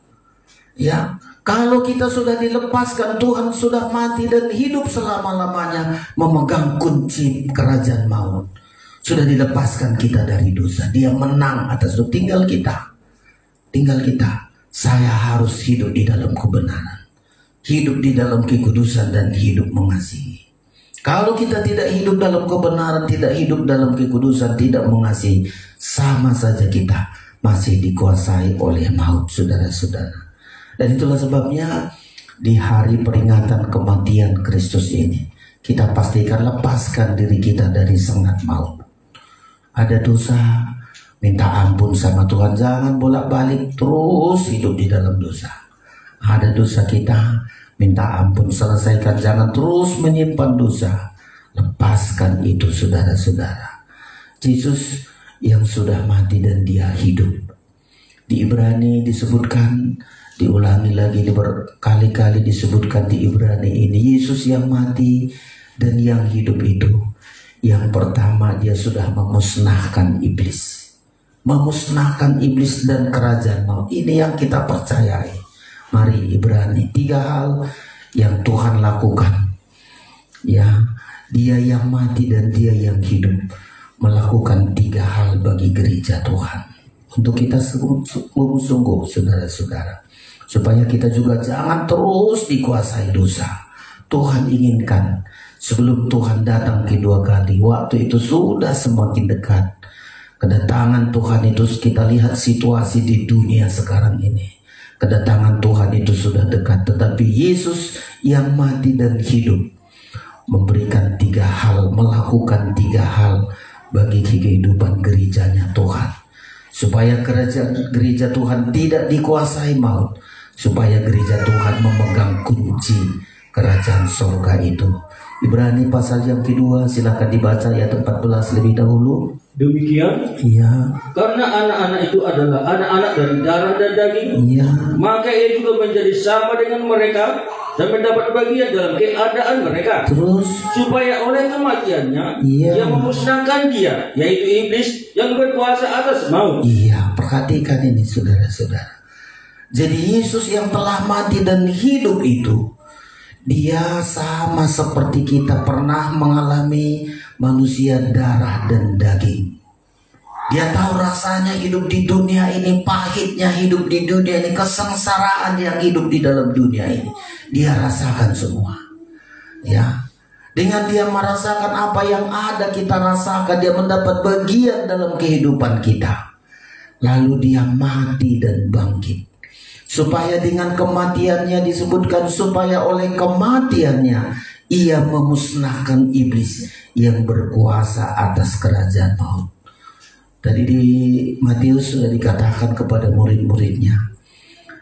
Ya. Kalau kita sudah dilepaskan, Tuhan sudah mati dan hidup selama-lamanya memegang kunci kerajaan maut. Sudah dilepaskan kita dari dosa. Dia menang atas itu. Tinggal kita. Saya harus hidup di dalam kebenaran. Hidup di dalam kekudusan dan hidup mengasihi. Kalau kita tidak hidup dalam kebenaran, tidak hidup dalam kekudusan, tidak mengasihi, sama saja kita masih dikuasai oleh maut, saudara-saudara. Dan itulah sebabnya di hari peringatan kematian Kristus ini, kita pastikan lepaskan diri kita dari sengat maut. Ada dosa, minta ampun sama Tuhan. Jangan bolak-balik terus hidup di dalam dosa. Ada dosa kita, minta ampun, selesaikan. Jangan terus menyimpan dosa. Lepaskan itu, saudara-saudara. Yesus yang sudah mati dan dia hidup. Di Ibrani disebutkan, diulangi lagi, berkali-kali disebutkan di Ibrani ini, Yesus yang mati dan yang hidup itu. Yang pertama, dia sudah memusnahkan iblis. Memusnahkan iblis dan kerajaan maut. Ini yang kita percayai. Mari Ibrani, 3 hal yang Tuhan lakukan. Ya, dia yang mati dan dia yang hidup melakukan 3 hal bagi gereja Tuhan. Untuk kita sungguh-sungguh, saudara-saudara, supaya kita juga jangan terus dikuasai dosa. Tuhan inginkan sebelum Tuhan datang kedua kali, waktu itu sudah semakin dekat. Kedatangan Tuhan itu, kita lihat situasi di dunia sekarang ini. Kedatangan Tuhan itu sudah dekat. Tetapi Yesus yang mati dan hidup memberikan 3 hal, melakukan 3 hal bagi kehidupan gerejanya Tuhan. Supaya gereja Tuhan tidak dikuasai maut. Supaya gereja Tuhan memegang kunci kerajaan surga itu. Ibrani pasal yang kedua, silakan dibaca ayat 14 lebih dahulu. Demikian, Iya. karena anak-anak itu adalah anak-anak dari darah dan daging, Iya. maka ia juga menjadi sama dengan mereka dan mendapat bagian dalam keadaan mereka. Terus. Supaya oleh kematiannya, Iya. ia memusnahkan dia, yaitu iblis yang berkuasa atas maut. Iya, perhatikan ini, saudara-saudara. Jadi Yesus yang telah mati dan hidup itu, dia sama seperti kita pernah mengalami manusia darah dan daging. Dia tahu rasanya hidup di dunia ini, pahitnya hidup di dunia ini, kesengsaraan yang hidup di dalam dunia ini. Dia rasakan semua. Ya, dengan dia merasakan apa yang ada kita rasakan, dia mendapat bagian dalam kehidupan kita. Lalu dia mati dan bangkit. Supaya dengan kematiannya disebutkan, supaya oleh kematiannya ia memusnahkan iblis yang berkuasa atas kerajaan maut. Tadi di Matius sudah dikatakan kepada murid-muridnya,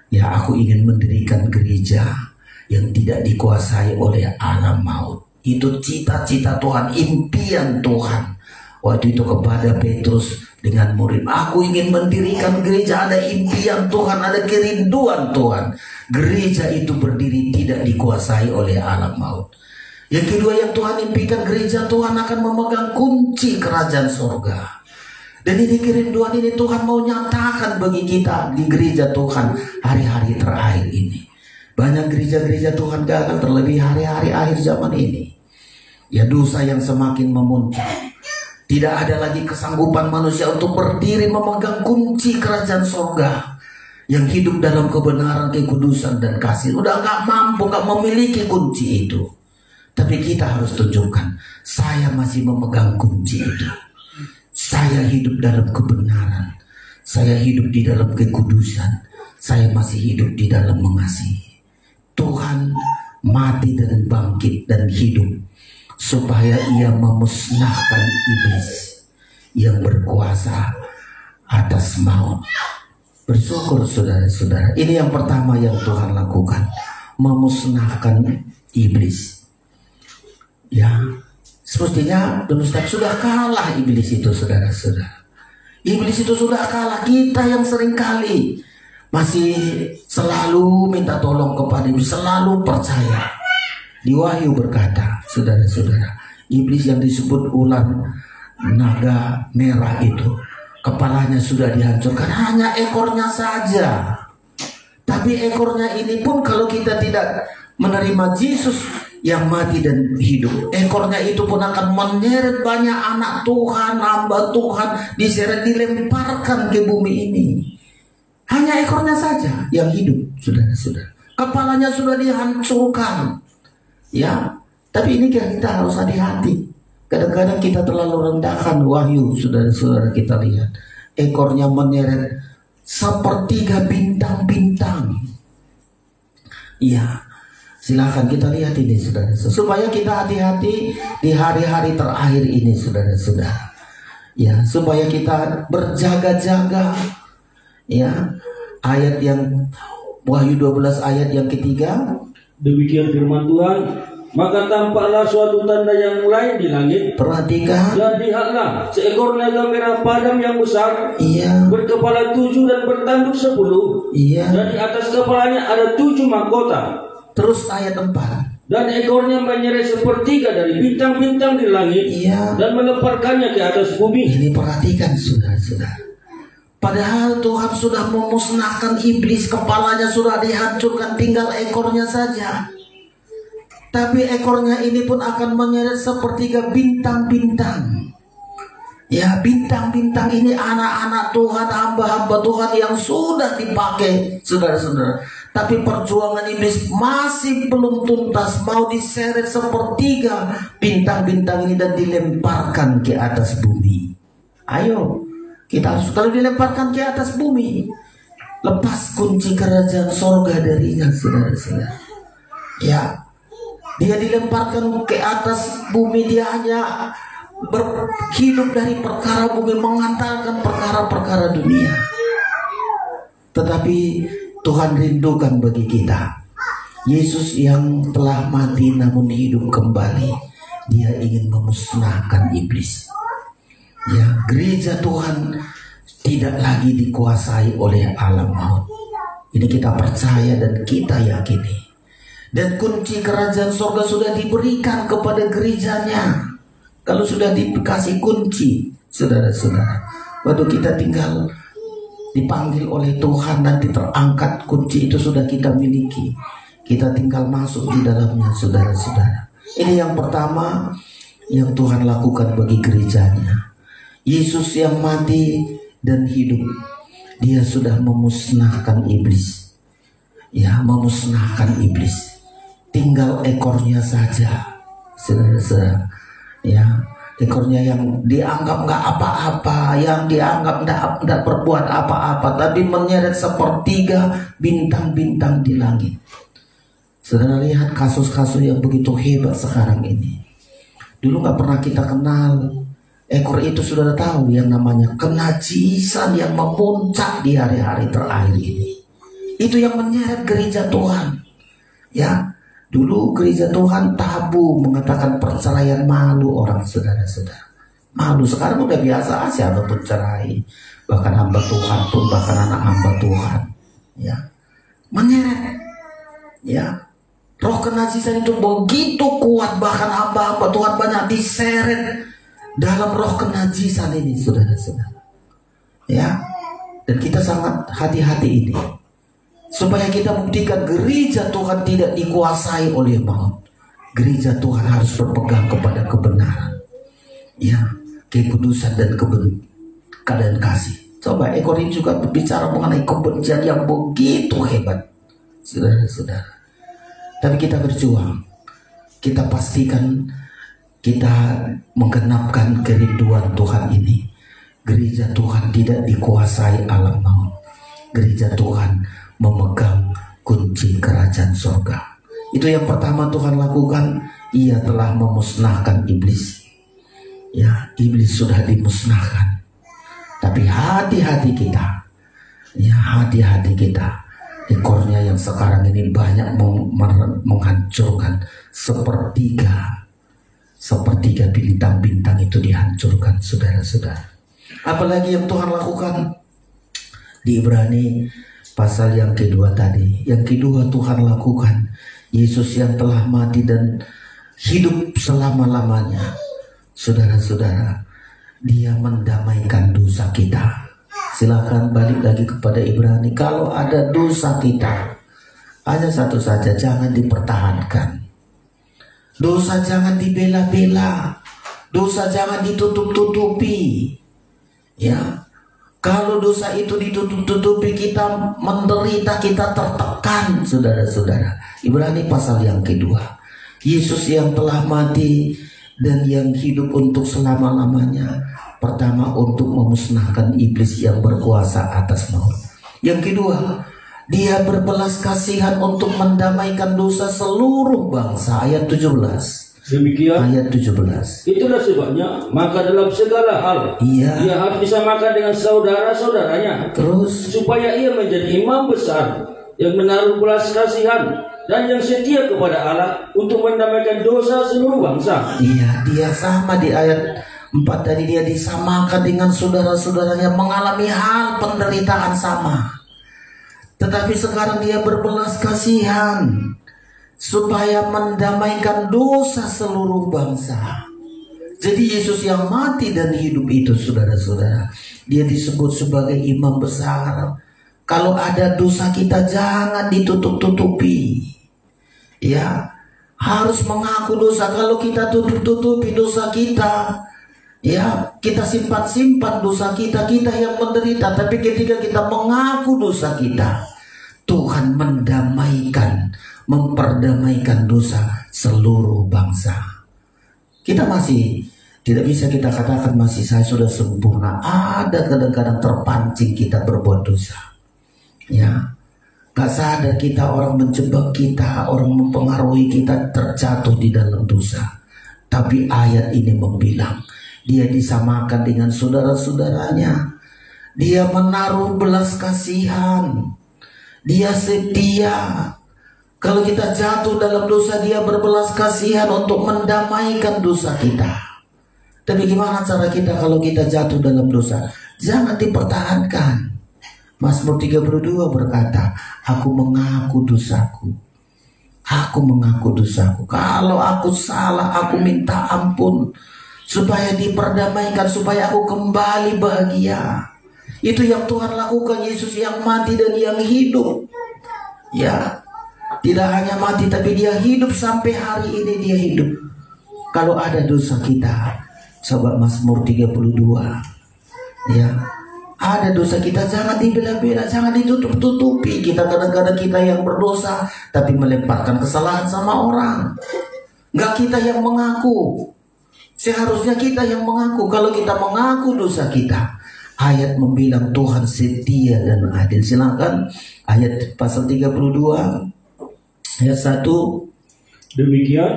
ya, aku ingin mendirikan gereja yang tidak dikuasai oleh alam maut. Itu cita-cita Tuhan, impian Tuhan. Waktu itu kepada Petrus dengan murid, aku ingin mendirikan gereja, ada impian Tuhan, ada kerinduan Tuhan. Gereja itu berdiri tidak dikuasai oleh alam maut. Yang kedua yang Tuhan impikan, gereja Tuhan akan memegang kunci kerajaan surga. Dan ini kerinduan ini Tuhan mau nyatakan bagi kita di gereja Tuhan hari-hari terakhir ini. Banyak gereja-gereja Tuhan gagal, terlebih hari-hari akhir zaman ini. Ya, dosa yang semakin memuncak. Tidak ada lagi kesanggupan manusia untuk berdiri memegang kunci kerajaan surga. Yang hidup dalam kebenaran, kekudusan, dan kasih. Udah gak mampu, gak memiliki kunci itu. Tapi kita harus tunjukkan, saya masih memegang kunci itu. Saya hidup dalam kebenaran. Saya hidup di dalam kekudusan. Saya masih hidup di dalam mengasihi. Tuhan mati dan bangkit dan hidup supaya ia memusnahkan iblis yang berkuasa atas maut. Bersyukur saudara-saudara. Ini yang pertama yang Tuhan lakukan, memusnahkan iblis. Ya, semestinya sudah kalah iblis itu, saudara-saudara. Iblis itu sudah kalah. Kita yang seringkali masih selalu minta tolong kepada iblis, selalu percaya. Di Wahyu berkata, saudara-saudara, iblis yang disebut ular naga merah itu, kepalanya sudah dihancurkan, hanya ekornya saja. Tapi ekornya ini pun kalau kita tidak menerima Yesus yang mati dan hidup, ekornya itu pun akan menyeret banyak anak Tuhan, hamba Tuhan, diseret, dilemparkan ke bumi ini. Hanya ekornya saja yang hidup, saudara-saudara. Kepalanya sudah dihancurkan. Ya, tapi ini kita harus hati-hati. Kadang-kadang kita terlalu rendahkan Wahyu, saudara-saudara, kita lihat. Ekornya menyeret sepertiga bintang-bintang. Ya, silakan kita lihat ini, saudara-saudara, supaya kita hati-hati di hari-hari terakhir ini, saudara-saudara. Ya, supaya kita berjaga-jaga. Ya, ayat yang Wahyu 12 ayat yang ketiga. Demikian firman Tuhan, maka tampaklah suatu tanda yang lain di langit. Perhatikan. Dan lihatlah seekor naga merah padam yang besar, Iya. berkepala 7 dan bertanduk 10. Iya. Dan di atas kepalanya ada 7 mahkota. Terus ayat 4. Dan ekornya menyeret sepertiga dari bintang-bintang di langit. Iya. Dan melemparkannya ke atas bumi. Ini perhatikan, saudara-saudara. Padahal Tuhan sudah memusnahkan iblis, kepalanya sudah dihancurkan, tinggal ekornya saja. Tapi ekornya ini pun akan menyeret sepertiga bintang-bintang. Ya, bintang-bintang ini anak-anak Tuhan, hamba-hamba Tuhan yang sudah dipakai, saudara-saudara. Tapi perjuangan iblis masih belum tuntas, mau diseret sepertiga bintang-bintang ini dan dilemparkan ke atas bumi. Ayo, kita harus, kalau dilemparkan ke atas bumi, lepas kunci kerajaan sorga darinya, saudara-saudara. Ya, dia dilemparkan ke atas bumi, dia hanya berhidup dari perkara bumi, mengantarkan perkara-perkara dunia. Tetapi Tuhan rindukan bagi kita Yesus yang telah mati namun hidup kembali. Dia ingin memusnahkan iblis. Ya, gereja Tuhan tidak lagi dikuasai oleh alam maut. Ini kita percaya dan kita yakini. Dan kunci kerajaan surga sudah diberikan kepada gerejanya. Kalau sudah dikasih kunci, saudara-saudara, waktu kita tinggal dipanggil oleh Tuhan, nanti terangkat, kunci itu sudah kita miliki. Kita tinggal masuk di dalamnya, saudara-saudara. Ini yang pertama yang Tuhan lakukan bagi gerejanya. Yesus yang mati dan hidup, dia sudah memusnahkan iblis. Ya, memusnahkan iblis. Tinggal ekornya saja, saudara-saudara. Ya, ekornya yang dianggap nggak apa-apa, yang dianggap nggak berbuat apa-apa, tapi menyeret sepertiga bintang-bintang di langit. Saudara lihat kasus-kasus yang begitu hebat sekarang ini. Dulu nggak pernah kita kenal. Ekor itu saudara tahu yang namanya kenajisan yang memuncak di hari-hari terakhir ini. Itu yang menyeret gereja Tuhan. Ya, dulu gereja Tuhan tabu mengatakan perceraian, malu orang, saudara-saudara. Malu. Sekarang udah biasa, siapa pun cerai. Bahkan hamba Tuhan pun, bahkan anak hamba Tuhan. Ya, menyeret. Ya, roh kenajisan itu begitu kuat, bahkan hamba-hamba Tuhan banyak diseret dalam roh kenajisan ini, saudara-saudara. Ya, dan kita sangat hati-hati ini, supaya kita buktikan gereja Tuhan tidak dikuasai oleh maut. Gereja Tuhan harus berpegang kepada kebenaran, ya, kekudusan dan keadaan kasih. Coba ekor ini juga berbicara mengenai kebencian yang begitu hebat, saudara-saudara. Tapi kita berjuang, kita pastikan kita menggenapkan kerinduan Tuhan ini. Gereja Tuhan tidak dikuasai alam maut. Gereja Tuhan memegang kunci kerajaan surga. Itu yang pertama Tuhan lakukan. Ia telah memusnahkan iblis. Ya, iblis sudah dimusnahkan. Tapi hati-hati kita. Ya, hati-hati kita. Ekornya yang sekarang ini banyak menghancurkan. Sepertiga bintang-bintang itu dihancurkan, saudara-saudara. Apalagi yang Tuhan lakukan di Ibrani pasal yang kedua tadi. Yang kedua Tuhan lakukan, Yesus yang telah mati dan hidup selama-lamanya, saudara-saudara, dia mendamaikan dosa kita. Silakan balik lagi kepada Ibrani. Kalau ada dosa kita, hanya satu saja, jangan dipertahankan. Dosa jangan dibela-bela. Dosa jangan ditutup-tutupi. Ya, kalau dosa itu ditutup-tutupi, kita menderita, kita tertekan, saudara-saudara. Ibrani pasal yang kedua. Yesus yang telah mati dan yang hidup untuk selama-lamanya. Pertama, untuk memusnahkan iblis yang berkuasa atas maut. Yang kedua, dia berbelas kasihan untuk mendamaikan dosa seluruh bangsa. Ayat 17. Demikian. Ayat 17. Itulah sebabnya, maka dalam segala hal, iya, ia harus disamakan dengan saudara-saudaranya. Terus, supaya ia menjadi imam besar yang menaruh belas kasihan dan yang setia kepada Allah untuk mendamaikan dosa seluruh bangsa. Iya, dia sama di ayat 4 tadi, dia disamakan dengan saudara-saudaranya, mengalami hal penderitaan sama. Tetapi sekarang dia berbelas kasihan supaya mendamaikan dosa seluruh bangsa. Jadi Yesus yang mati dan hidup itu, saudara-saudara, dia disebut sebagai imam besar. Kalau ada dosa kita jangan ditutup-tutupi. Ya, harus mengaku dosa. Kalau kita tutup-tutupi dosa kita, ya, kita simpan-simpan dosa kita, kita yang menderita. Tapi ketika kita mengaku dosa kita, Tuhan memperdamaikan dosa seluruh bangsa. Kita masih tidak bisa kita katakan masih saya sudah sempurna. Ada kadang-kadang terpancing kita berbuat dosa. Ya, gak sadar kita, orang menjebak kita, orang mempengaruhi kita, terjatuh di dalam dosa. Tapi ayat ini membilang, dia disamakan dengan saudara-saudaranya. Dia menaruh belas kasihan. Dia setia. Kalau kita jatuh dalam dosa, dia berbelas kasihan untuk mendamaikan dosa kita. Tapi gimana cara kita kalau kita jatuh dalam dosa? Jangan dipertahankan. Mazmur 32 berkata, aku mengaku dosaku. Aku mengaku dosaku. Kalau aku salah, aku minta ampun. Supaya diperdamaikan, supaya aku kembali bahagia. Itu yang Tuhan lakukan, Yesus yang mati dan yang hidup. Ya, tidak hanya mati tapi dia hidup sampai hari ini dia hidup. Kalau ada dosa kita, coba Mazmur 32. Ya, ada dosa kita jangan dibela-bela, jangan ditutup-tutupi. Kita kadang-kadang kita yang berdosa tapi melemparkan kesalahan sama orang. Enggak kita yang mengaku. Seharusnya kita yang mengaku. Kalau kita mengaku dosa kita, ayat membilang Tuhan setia dan adil. Silakan ayat pasal 32 ayat 1. Demikian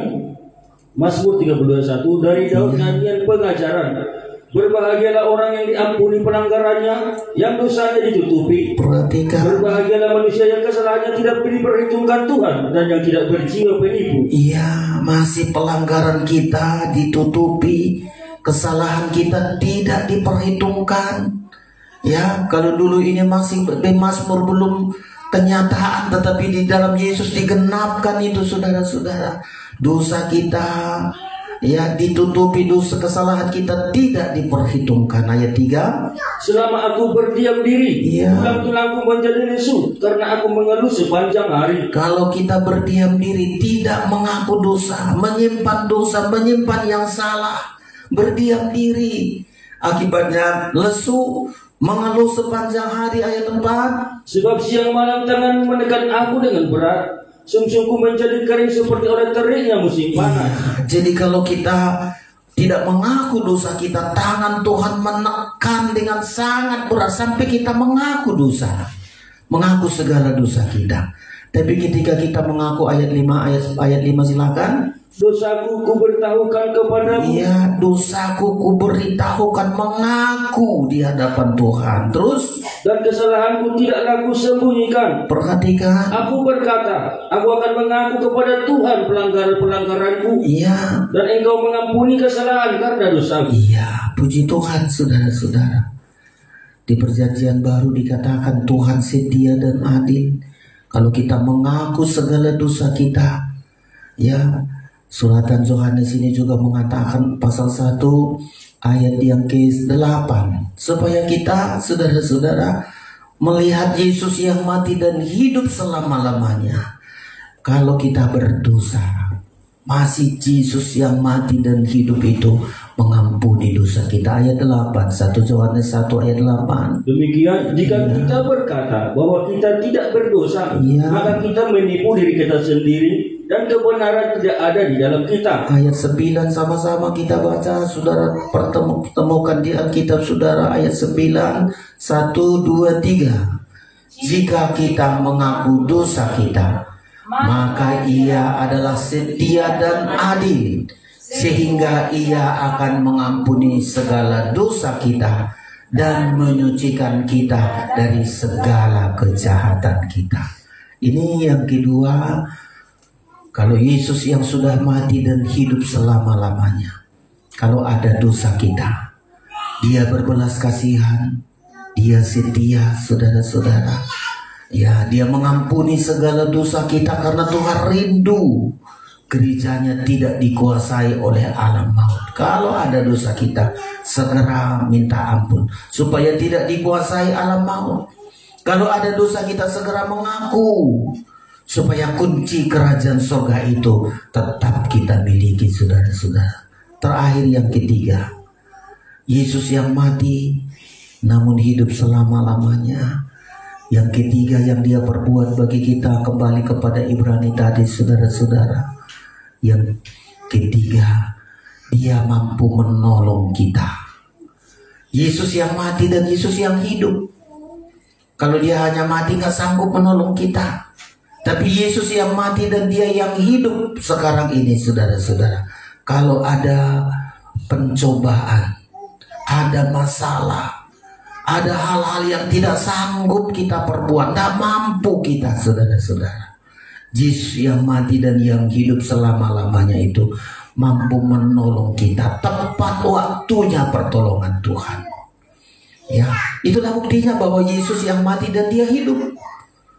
Mazmur 32:1 dari Daud nyanyian pengajaran. Berbahagialah orang yang diampuni pelanggarannya, yang dosanya ditutupi. Perhatikan. Berbahagialah manusia yang kesalahannya tidak diperhitungkan Tuhan dan yang tidak berjiwa penipu. Iya, masih pelanggaran kita ditutupi, kesalahan kita tidak diperhitungkan. Ya, kalau dulu ini masih Mazmur belum kenyataan, tetapi di dalam Yesus digenapkan itu, saudara-saudara. Dosa kita ya ditutupi, dosa kesalahan kita tidak diperhitungkan. Ayat 3. Selama aku berdiam diri, tulang-tulangku menjadi lesu karena aku mengeluh sepanjang hari. Kalau kita berdiam diri, tidak mengaku dosa, menyimpan yang salah, berdiam diri, akibatnya lesu, mengeluh sepanjang hari. Ayat 4. Sebab siang malam tanganmu menekan aku dengan berat, sumsumku menjadi kering seperti oleh teriknya musim panas. Jadi kalau kita tidak mengaku dosa kita, tangan Tuhan menekan dengan sangat berat sampai kita mengaku dosa, mengaku segala dosa kita. Tapi ketika kita mengaku, ayat 5 silakan. Dosaku kuberitahukan kepadamu. Iya, dosaku kuberitahukan, mengaku di hadapan Tuhan. Terus, dan kesalahanku tidaklah kusembunyikan. Perhatikan. Aku berkata, aku akan mengaku kepada Tuhan pelanggaran-pelanggaranku. Iya. Dan engkau mengampuni kesalahan karena dosaku. Iya, puji Tuhan, saudara-saudara. Di perjanjian baru dikatakan Tuhan setia dan adil. Kalau kita mengaku segala dosa kita, ya. Suratan Yohanes ini juga mengatakan pasal 1 ayat yang ke-8, supaya kita, saudara-saudara, melihat Yesus yang mati dan hidup selama-lamanya. Kalau kita berdosa, masih Yesus yang mati dan hidup itu mengampuni dosa kita. Ayat 8, 1 Yohanes 1 ayat 8. Demikian, jika kita berkata bahwa kita tidak berdosa, maka kita menipu diri kita sendiri dan kebenaran tidak ada di dalam kita. Ayat 9 sama-sama kita baca, saudara, pertemukan di Alkitab saudara. Ayat 9, 1, 2, 3. Jika kita mengaku dosa kita, maka ia adalah setia dan adil, sehingga ia akan mengampuni segala dosa kita dan menyucikan kita dari segala kejahatan kita. Ini yang kedua. Kalau Yesus yang sudah mati dan hidup selama-lamanya, kalau ada dosa kita, dia berbelas kasihan, dia setia, saudara-saudara. Ya, dia mengampuni segala dosa kita karena Tuhan rindu gerejanya tidak dikuasai oleh alam maut. Kalau ada dosa kita, segera minta ampun supaya tidak dikuasai alam maut. Kalau ada dosa kita, segera mengaku supaya kunci kerajaan surga itu tetap kita miliki, saudara-saudara. Terakhir yang ketiga, Yesus yang mati namun hidup selama-lamanya. Yang ketiga yang dia perbuat bagi kita, kembali kepada Ibrani tadi, saudara-saudara. Yang ketiga, dia mampu menolong kita. Yesus yang mati dan Yesus yang hidup. Kalau dia hanya mati gak sanggup menolong kita. Tapi Yesus yang mati dan dia yang hidup sekarang ini, saudara-saudara. Kalau ada pencobaan, ada masalah, ada hal-hal yang tidak sanggup kita perbuat, tidak mampu kita, saudara-saudara. Yesus yang mati dan yang hidup selama-lamanya itu mampu menolong kita. Tepat waktunya pertolongan Tuhan. Ya, itulah buktinya bahwa Yesus yang mati dan dia hidup.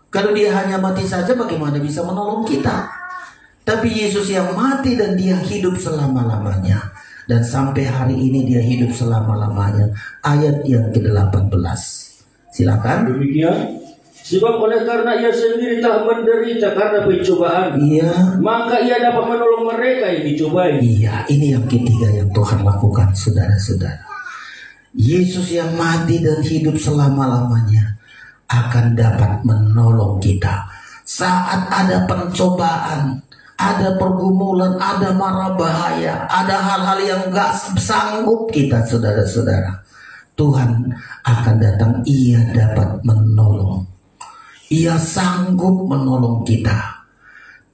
Kalau dia hanya mati saja, bagaimana bisa menolong kita? Tapi Yesus yang mati dan dia hidup selama-lamanya. Dan sampai hari ini dia hidup selama-lamanya. Ayat yang ke-18. Silakan. Demikian, sebab oleh karena ia sendiri telah menderita karena pencobaan, Iya. maka ia dapat menolong mereka yang dicobai. Iya, ini yang ketiga yang Tuhan lakukan, saudara-saudara. Yesus yang mati dan hidup selama-lamanya akan dapat menolong kita saat ada pencobaan, ada pergumulan, ada mara bahaya, ada hal-hal yang gak sanggup kita, saudara-saudara. Tuhan akan datang, ia dapat menolong. Ia sanggup menolong kita.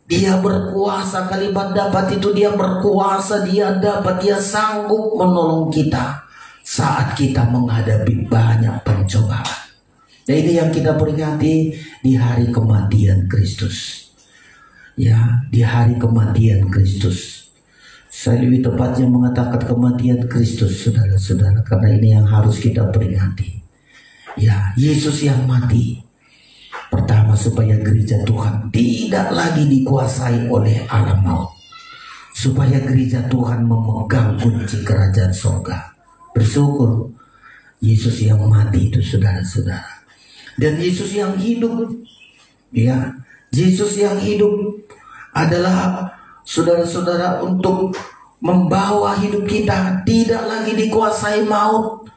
Dia berkuasa, kalimat dapat itu dia berkuasa, dia dapat, dia sanggup menolong kita saat kita menghadapi banyak pencobaan. Nah, ini yang kita peringati di hari kematian Kristus. Ya, di hari kematian Kristus. Saya lebih tepatnya mengatakan kematian Kristus, saudara-saudara, karena ini yang harus kita peringati. Ya, Yesus yang mati. Pertama, supaya gereja Tuhan tidak lagi dikuasai oleh alam maut. Supaya gereja Tuhan memegang kunci kerajaan surga. Bersyukur Yesus yang mati itu, saudara-saudara. Dan Yesus yang hidup, ya, Yesus yang hidup adalah, saudara-saudara, untuk membawa hidup kita tidak lagi dikuasai maut,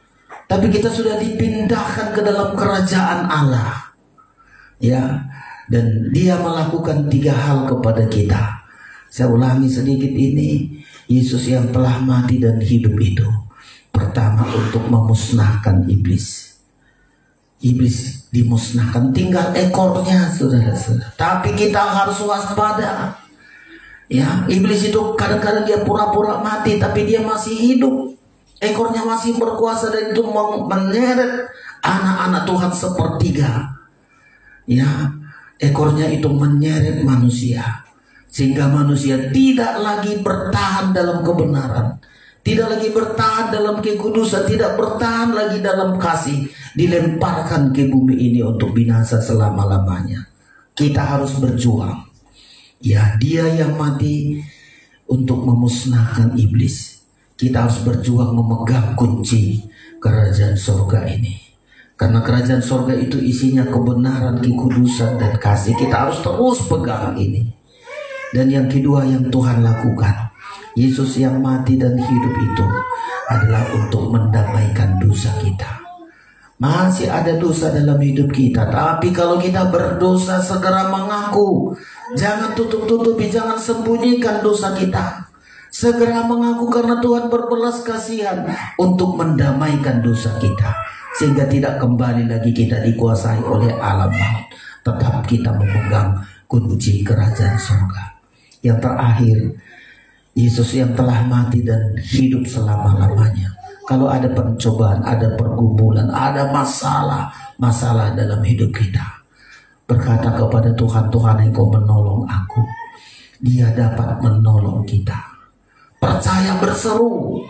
tapi kita sudah dipindahkan ke dalam kerajaan Allah. Ya, dan dia melakukan 3 hal kepada kita. Saya ulangi sedikit ini. Yesus yang telah mati dan hidup itu, pertama, untuk memusnahkan iblis. Iblis dimusnahkan, tinggal ekornya, saudara-saudara. Tapi kita harus waspada. Ya, iblis itu kadang-kadang dia pura-pura mati, tapi dia masih hidup. Ekornya masih berkuasa dan itu menyeret anak-anak Tuhan sepertiga. Ya, ekornya itu menyeret manusia, sehingga manusia tidak lagi bertahan dalam kebenaran, tidak lagi bertahan dalam kekudusan, tidak bertahan lagi dalam kasih, dilemparkan ke bumi ini untuk binasa selama-lamanya. Kita harus berjuang. Ya, dia yang mati untuk memusnahkan iblis. Kita harus berjuang memegang kunci kerajaan surga ini. Karena kerajaan surga itu isinya kebenaran, kekudusan, dan kasih. Kita harus terus pegang ini. Dan yang kedua yang Tuhan lakukan, Yesus yang mati dan hidup itu adalah untuk mendamaikan dosa kita. Masih ada dosa dalam hidup kita, tapi kalau kita berdosa segera mengaku. Jangan tutup-tutupi, jangan sembunyikan dosa kita. Segera mengaku, karena Tuhan berbelas kasihan untuk mendamaikan dosa kita, sehingga tidak kembali lagi kita dikuasai oleh alam maut. Tetap kita memegang kunci kerajaan surga. Yang terakhir, Yesus yang telah mati dan hidup selama-lamanya. Kalau ada pencobaan, ada pergumulan, ada masalah dalam hidup kita, berkata kepada Tuhan, Tuhan Engkau menolong aku. Dia dapat menolong kita. Percaya, berseru.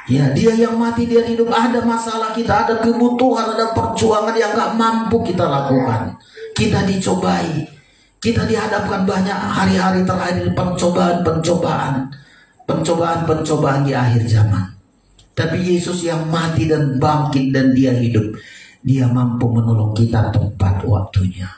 Ya, dia yang mati, dia hidup. Ada masalah kita, ada kebutuhan, ada perjuangan yang gak mampu kita lakukan. Kita dicobai, kita dihadapkan banyak hari-hari terakhir pencobaan di akhir zaman. Tapi Yesus yang mati dan bangkit dan dia hidup, dia mampu menolong kita tepat waktunya.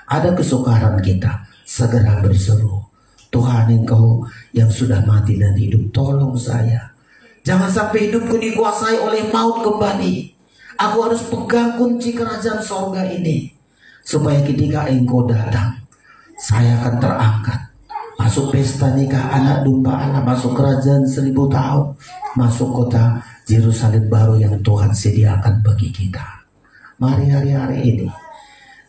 Ada kesukaran kita, segera berseru, Tuhan Engkau yang sudah mati dan hidup, tolong saya. Jangan sampai hidupku dikuasai oleh maut kembali. Aku harus pegang kunci kerajaan sorga ini, supaya ketika Engkau datang, saya akan terangkat. Masuk pesta nikah anak domba Allah, masuk kerajaan 1000 tahun, masuk kota Yerusalem baru yang Tuhan sediakan bagi kita. Mari hari-hari ini,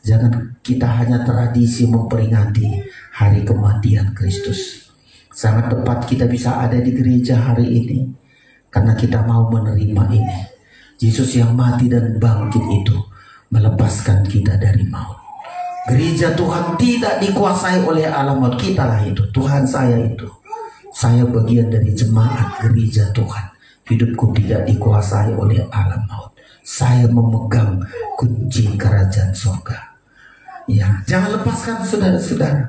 jangan kita hanya tradisi memperingati hari kematian Kristus. Sangat tepat kita bisa ada di gereja hari ini, karena kita mau menerima ini. Yesus yang mati dan bangkit itu melepaskan kita dari maut. Gereja Tuhan tidak dikuasai oleh alam maut. Kita lah itu, Tuhan saya itu. Saya bagian dari jemaat gereja Tuhan. Hidupku tidak dikuasai oleh alam maut. Saya memegang kunci kerajaan surga. Ya, jangan lepaskan saudara-saudara.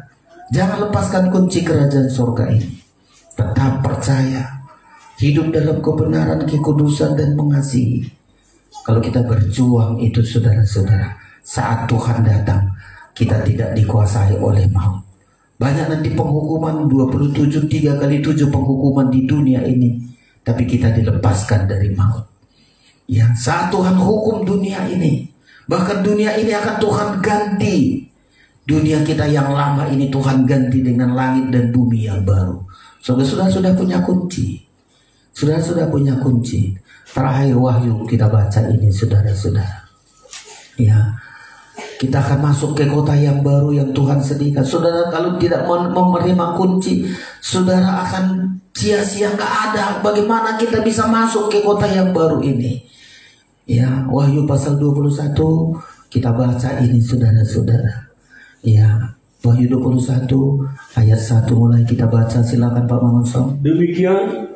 Jangan lepaskan kunci kerajaan surga ini. Tetap percaya. Hidup dalam kebenaran, kekudusan, dan mengasihi. Kalau kita berjuang itu saudara-saudara, saat Tuhan datang, kita tidak dikuasai oleh maut. Banyak nanti penghukuman 27 3 kali 7 penghukuman di dunia ini, tapi kita dilepaskan dari maut. Ya, saat Tuhan hukum dunia ini, bahkan dunia ini akan Tuhan ganti. Dunia kita yang lama ini Tuhan ganti dengan langit dan bumi yang baru. Saudara sudah punya kunci. Sudah punya kunci. Terakhir Wahyu kita baca ini saudara-saudara. Ya, kita akan masuk ke kota yang baru yang Tuhan sediakan. Saudara kalau tidak menerima kunci, saudara akan sia-sia, nggak ada. Bagaimana kita bisa masuk ke kota yang baru ini? Ya, Wahyu pasal 21 kita baca ini saudara-saudara. Ya, Wahyu 21 ayat 1 mulai kita baca. Silakan Pak Mangunson. Demikian,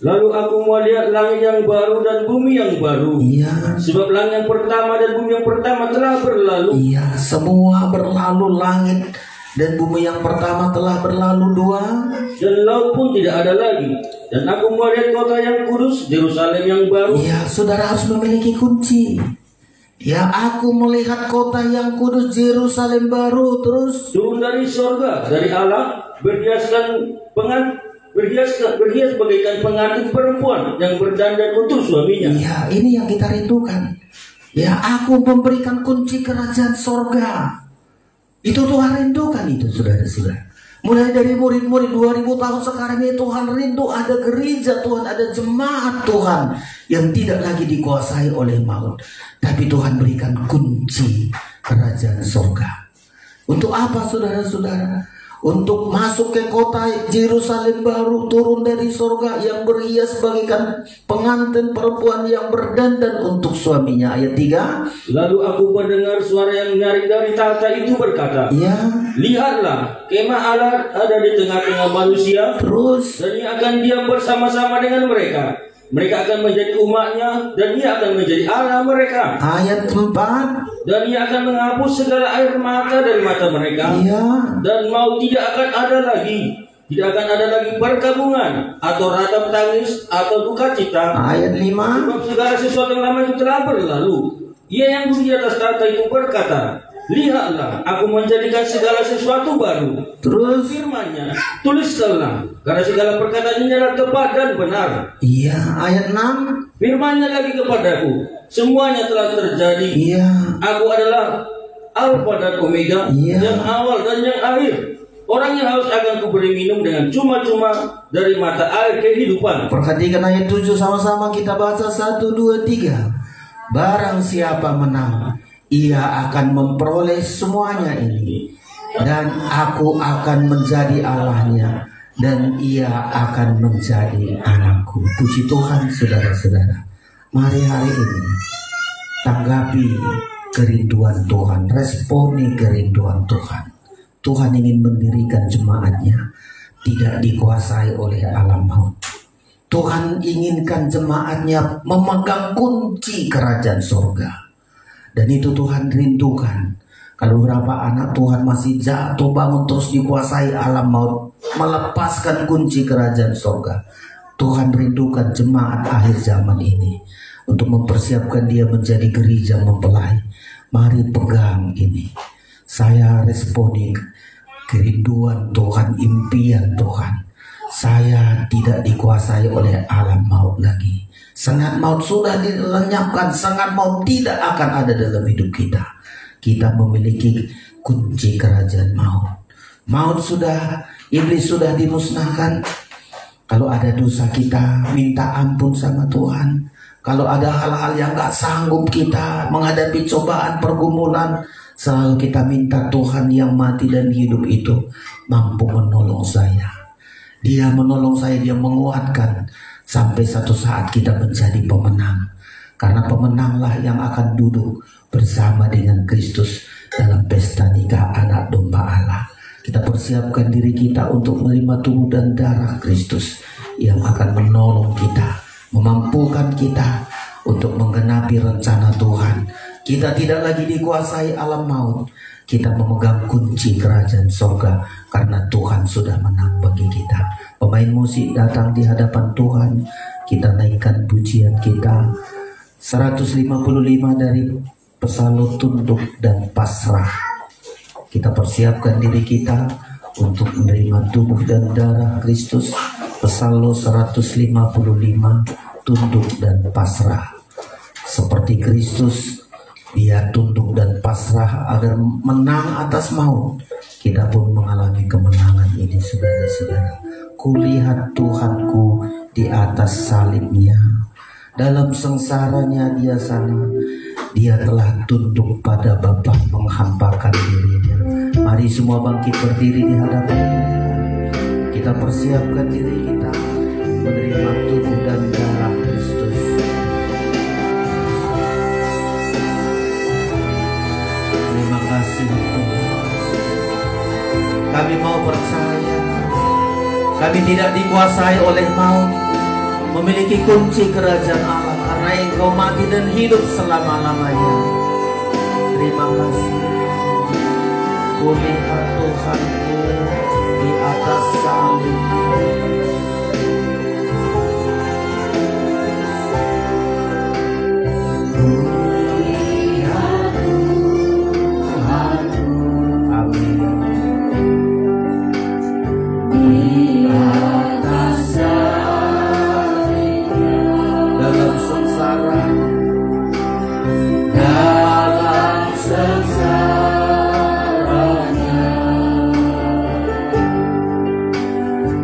lalu aku melihat langit yang baru dan bumi yang baru. Iya. Sebab langit yang pertama dan bumi yang pertama telah berlalu. Iya, semua berlalu. Langit dan bumi yang pertama telah berlalu dua. Dan laut pun tidak ada lagi. Dan aku melihat kota yang kudus, Yerusalem yang baru. Iya, saudara harus memiliki kunci. Ya, aku melihat kota yang kudus, Yerusalem baru. Terus turun dari sorga, dari Allah, berhias bagaikan pengantin perempuan yang berdandan untuk suaminya. Iya, ini yang kita rindukan. Ya, aku memberikan kunci kerajaan sorga. Itu Tuhan rindukan itu saudara-saudara. Mulai dari murid-murid 2000 tahun sekarang ini Tuhan rindu ada gereja Tuhan, ada jemaat Tuhan yang tidak lagi dikuasai oleh maut. Tapi Tuhan berikan kunci kerajaan sorga. Untuk apa saudara-saudara? Untuk masuk ke kota Yerusalem baru, turun dari sorga yang berhias bagaikan pengantin perempuan yang berdandan untuk suaminya. Ayat 3. Lalu aku mendengar suara yang nyaring dari tahta itu berkata, Ya. Lihatlah, kemah Allah ada di tengah-tengah manusia. Terus. Dan ia akan diam bersama-sama dengan mereka. Mereka akan menjadi umatnya, dan ia akan menjadi Allah mereka. Ayat 4. Dan ia akan menghapus segala air mata dari mata mereka. Iya. Dan maut tidak akan ada lagi. Tidak akan ada lagi perkabungan, atau ratap tangis, atau duka cita. Ayat 5. Sebab segala sesuatu yang lama itu telah berlalu. Ia yang duduk di atas tahta itu berkata, Lihatlah, aku menjadikan segala sesuatu baru. Terus. Firman-Nya, tuliskanlah, karena segala perkataan ini adalah tepat dan benar. Iya. Ayat 6. Firman-Nya lagi kepadaku, semuanya telah terjadi. Iya. Aku adalah Alfa dan Omega, Iya. yang awal dan yang akhir. Orang yang haus akan kuberi minum dengan cuma-cuma dari mata air kehidupan. Perhatikan ayat 7 sama-sama kita baca 1, 2, 3. Barang siapa menang, ia akan memperoleh semuanya ini. Dan aku akan menjadi Allahnya, dan ia akan menjadi anakku. Puji Tuhan saudara-saudara. Mari hari ini tanggapi kerinduan Tuhan, responi kerinduan Tuhan. Tuhan ingin mendirikan jemaatnya tidak dikuasai oleh alam maut. Tuhan inginkan jemaatnya memegang kunci kerajaan surga. Dan itu Tuhan rindukan. Kalau beberapa anak Tuhan masih jatuh bangun terus dikuasai alam maut, melepaskan kunci kerajaan surga. Tuhan rindukan jemaat akhir zaman ini untuk mempersiapkan dia menjadi gereja mempelai. Mari pegang ini. Saya responi kerinduan Tuhan, impian Tuhan. Saya tidak dikuasai oleh alam maut lagi. Sengat maut sudah dilenyapkan. Sengat maut tidak akan ada dalam hidup kita. Kita memiliki kunci kerajaan maut. Maut sudah, iblis sudah dimusnahkan. Kalau ada dosa kita minta ampun sama Tuhan. Kalau ada hal-hal yang gak sanggup kita menghadapi cobaan, pergumulan, selalu kita minta Tuhan yang mati dan hidup itu mampu menolong saya. Dia menolong saya, dia menguatkan sampai satu saat kita menjadi pemenang. Karena pemenanglah yang akan duduk bersama dengan Kristus dalam pesta nikah anak domba Allah. Kita persiapkan diri kita untuk menerima tubuh dan darah Kristus yang akan menolong kita, memampukan kita untuk menggenapi rencana Tuhan. Kita tidak lagi dikuasai alam maut. Kita memegang kunci kerajaan sorga karena Tuhan sudah menang bagi kita. Pemain musik datang di hadapan Tuhan. Kita naikkan pujian kita. 155 dari Pesalmu tunduk dan pasrah. Kita persiapkan diri kita untuk menerima tubuh dan darah Kristus. Pesalmu 155, tunduk dan pasrah. Seperti Kristus, Dia tunduk dan pasrah agar menang atas maut. Kita pun mengalami kemenangan ini, saudara-saudara. Kulihat Tuhanku di atas salibnya. Dalam sengsaranya Dia sana, Dia telah tunduk pada Bapa, menghampakan dirinya. Mari semua bangkit berdiri di hadapan Tuhan. Kita persiapkan diri kita menerima tubuh dan darah Kristus. Terima kasih Tuhan. Kami mau percaya, kami tidak dikuasai oleh maut, memiliki kunci kerajaan Allah, karena Engkau mati dan hidup selama-lamanya. Terima kasih. Kulihat Tuhanku di atas salib. Kulihat Tuhanku, amin, di atas salib. Dalam sengsara,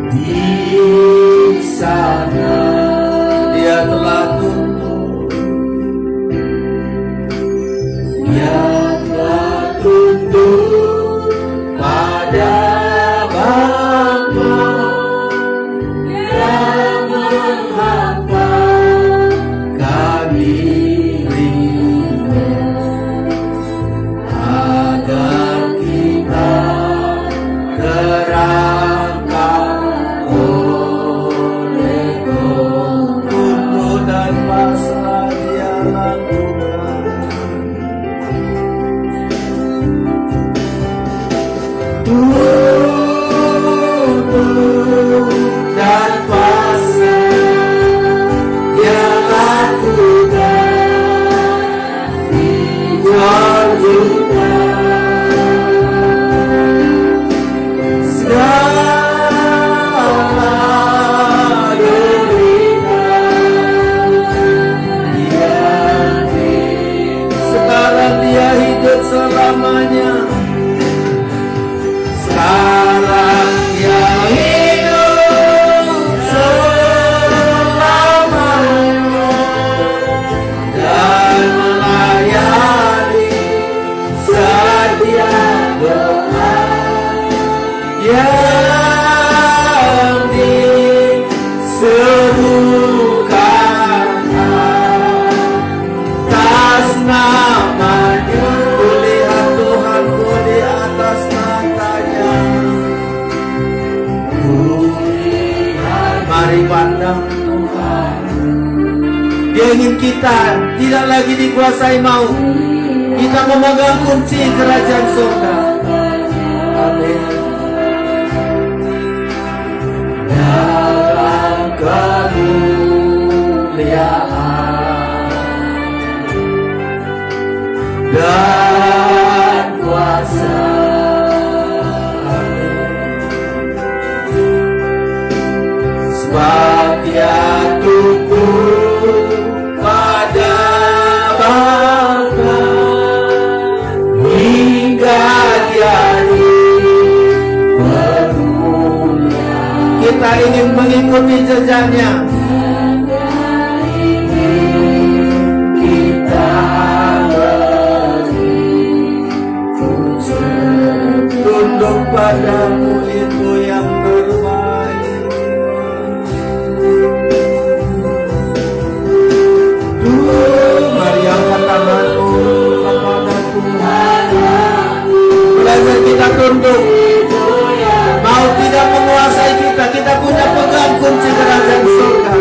di sana Dia telah tunduk, Dia telah tunduk pada Bapa yang menghampakan dirinya agar kita terangkat oleh tunduk dan pasrah Dia lakukan. Tunduk dan pasrah Dia lakukan di selamanya. Sekarang Dia hidup selamanya dan melayani setiap doa yang diserukan atas namanya. Mari pandang Tuhan. Dia ingin kita tidak lagi dikuasai maut. Kita memegang kunci kerajaan surga. Amin. Dalam kemuliaan dan kuasa, sebab Dia tunduk pada Bapa hingga Dia dipermuliakan. Kita ingin mengikuti jejaknya. Kita tunduk padamu, itu yang terbaik. Mari angkat tanganmu kepada Tuhan. Belajar kita tunduk. Mau tidak menguasai kita, kita punya pegang kunci kerajaan surga.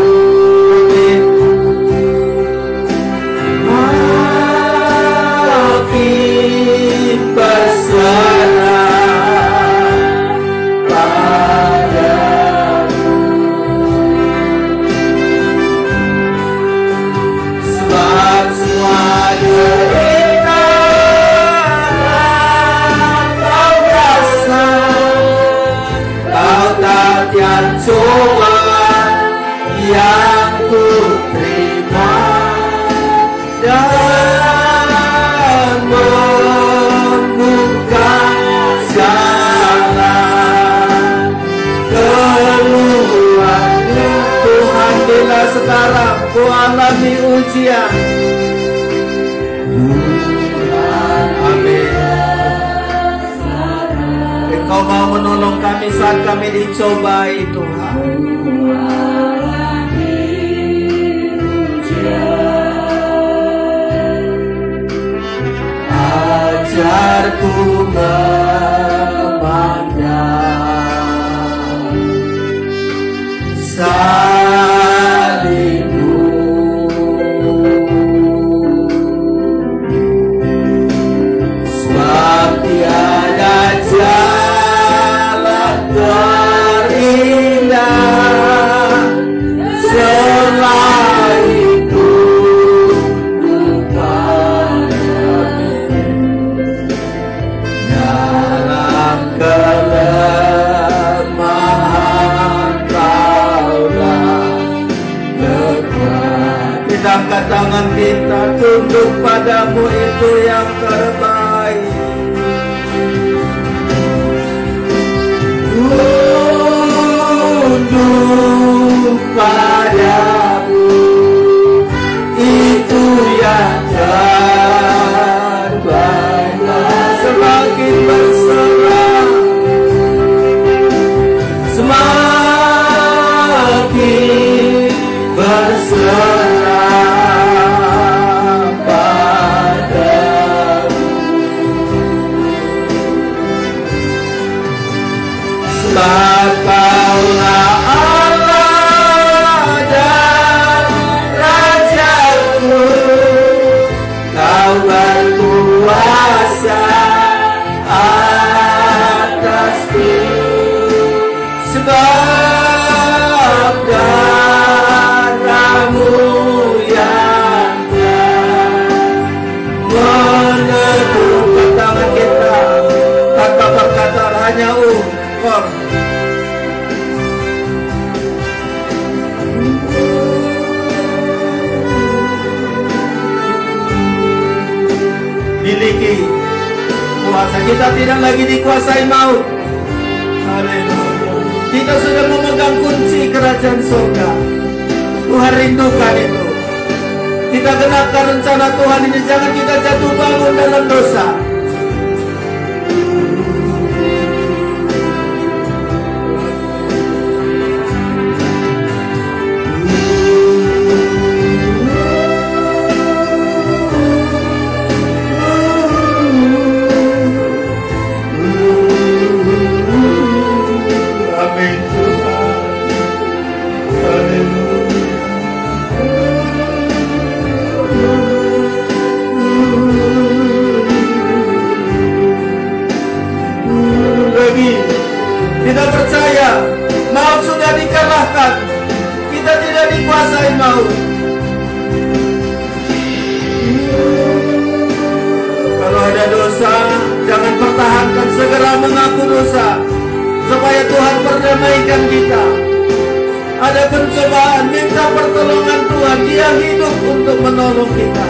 Amin. Makin berserah sekarang ku alami ujian. Amin. Engkau mau menolong kami saat kami dicobai, Tuhan. Ajarku memandang salibmu, sebab tiada jalan terindah selain tunduk padamu. Dalam kelemahan Kaulah kekuatan. Kita angkat tangan kita, tunduk padamu, itu yang terbaik. Tunduk padamu, itu yang terbaik. Semakin berserah, semakin berserah padamu. Sebab Kaulah Allah dan Rajaku, Kau berkuasa atasku. Sebab darah-Mu yang menentukan tangan kita. Kata perkataan hanya Engkau. Miliki kuasa, kita tidak lagi dikuasai maut. Haleluya. Kita sudah memegang kunci kerajaan surga. Tuhan rindukan itu. Kita genapkan rencana Tuhan ini. Jangan kita jatuh bangun dalam dosa. Kita percaya maut sudah dikalahkan. Kita tidak dikuasai maut. Kalau ada dosa, jangan pertahankan, segera mengaku dosa supaya Tuhan perdamaikan kita. Ada pencobaan, minta pertolongan Tuhan. Dia hidup untuk menolong kita.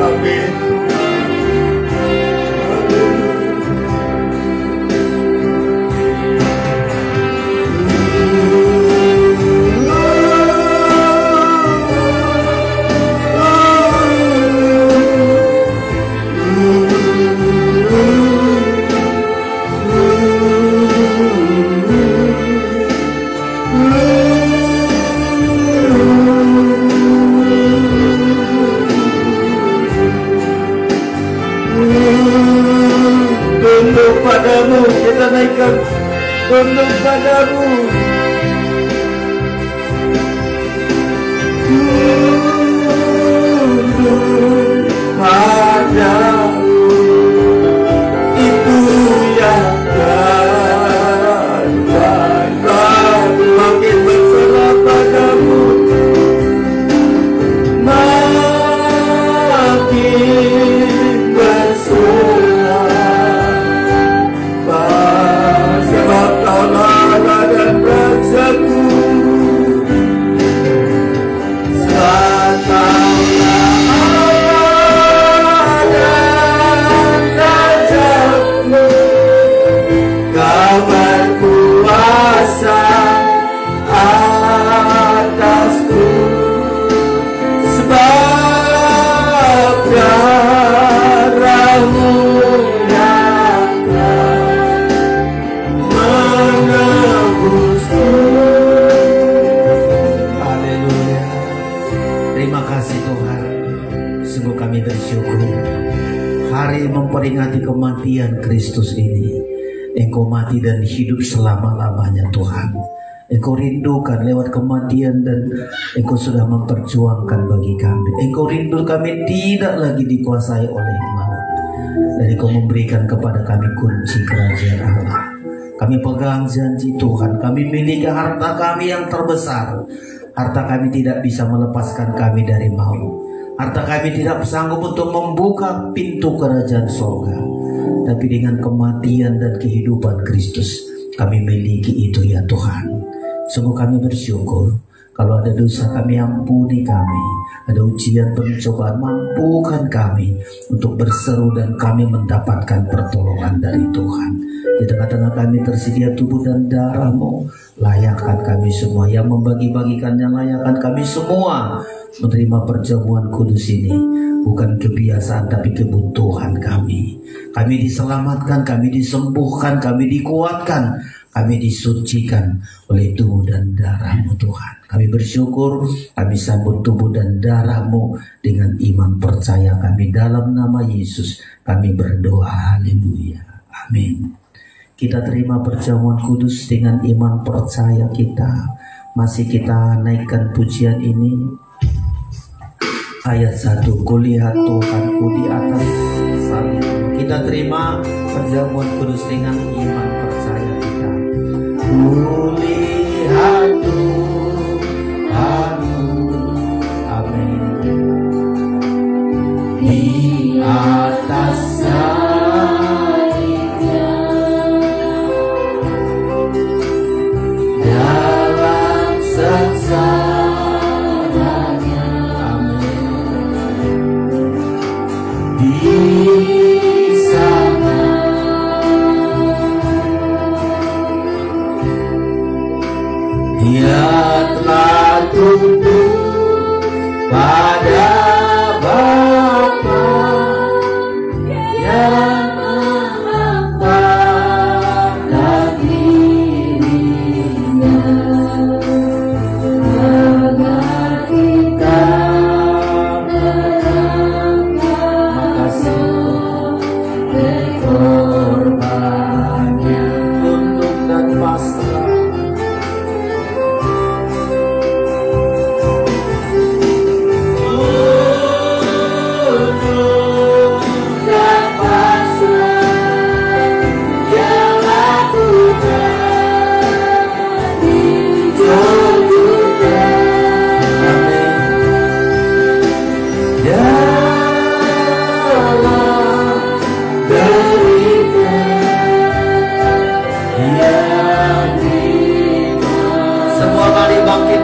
Amin. Tunduk padamu, kita naikkan. Tunduk padamu. Tunduk padamu, itu yang terbaik. Makin berserah padamu, makin berserah. Sebab Kaulah Allah dan Rajaku, sebab Kaulah Allah dan memperingati kematian Kristus ini. Engkau mati dan hidup selama-lamanya Tuhan. Engkau rindukan lewat kematian dan Engkau sudah memperjuangkan bagi kami. Engkau rindu kami tidak lagi dikuasai oleh maut. Dan Engkau memberikan kepada kami kunci kerajaan Allah. Kami pegang janji Tuhan. Kami miliki harta kami yang terbesar. Harta kami tidak bisa melepaskan kami dari maut. Harta kami tidak sanggup untuk membuka pintu kerajaan surga. Tapi dengan kematian dan kehidupan Kristus, kami miliki itu ya Tuhan. Sungguh kami bersyukur. Kalau ada dosa kami, ampuni kami. Ada ujian pencobaan, mampukan kami untuk berseru dan kami mendapatkan pertolongan dari Tuhan. Di tengah-tengah kami tersedia tubuh dan darah-Mu. Layakkan kami semua. Yang membagi-bagikannya, layakkan kami semua menerima perjamuan kudus ini. Bukan kebiasaan tapi kebutuhan kami. Kami diselamatkan, kami disembuhkan, kami dikuatkan, kami disucikan oleh tubuh dan darah-Mu Tuhan. Kami bersyukur, kami sambut tubuh dan darah-Mu dengan iman percaya kami. Dalam nama Yesus kami berdoa, haleluya, amin. Kita terima perjamuan kudus dengan iman percaya kita. Masih kita naikkan pujian ini. Ayat 1, kulihat Tuhanku di atas salib. Kita terima perjamuan kudus dengan iman percaya kita. Kulihat Tuhanku, amin, di atas salibnya, dalam sengsara. Dia telah tunduk pada Bapa yang mengangkat dirinya agar kita makasih berkorbannya, tunduk dan pasrah.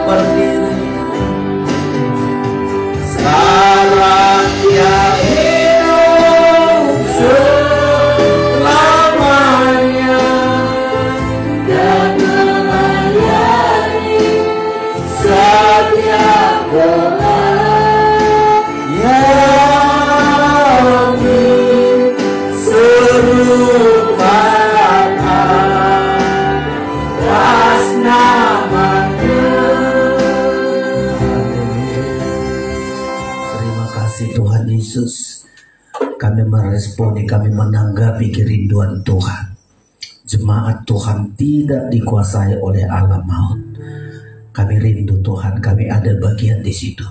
Berdiri sekarang dia hidup selamanya dan melayani setiap orang yang diserukan atas namanya. Tuhan Yesus, kami meresponi, kami menanggapi kerinduan Tuhan. Jemaat Tuhan tidak dikuasai oleh alam maut. Kami rindu Tuhan, kami ada bagian di situ.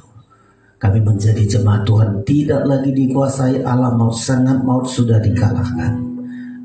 Kami menjadi jemaat Tuhan tidak lagi dikuasai alam maut, sangat maut sudah dikalahkan.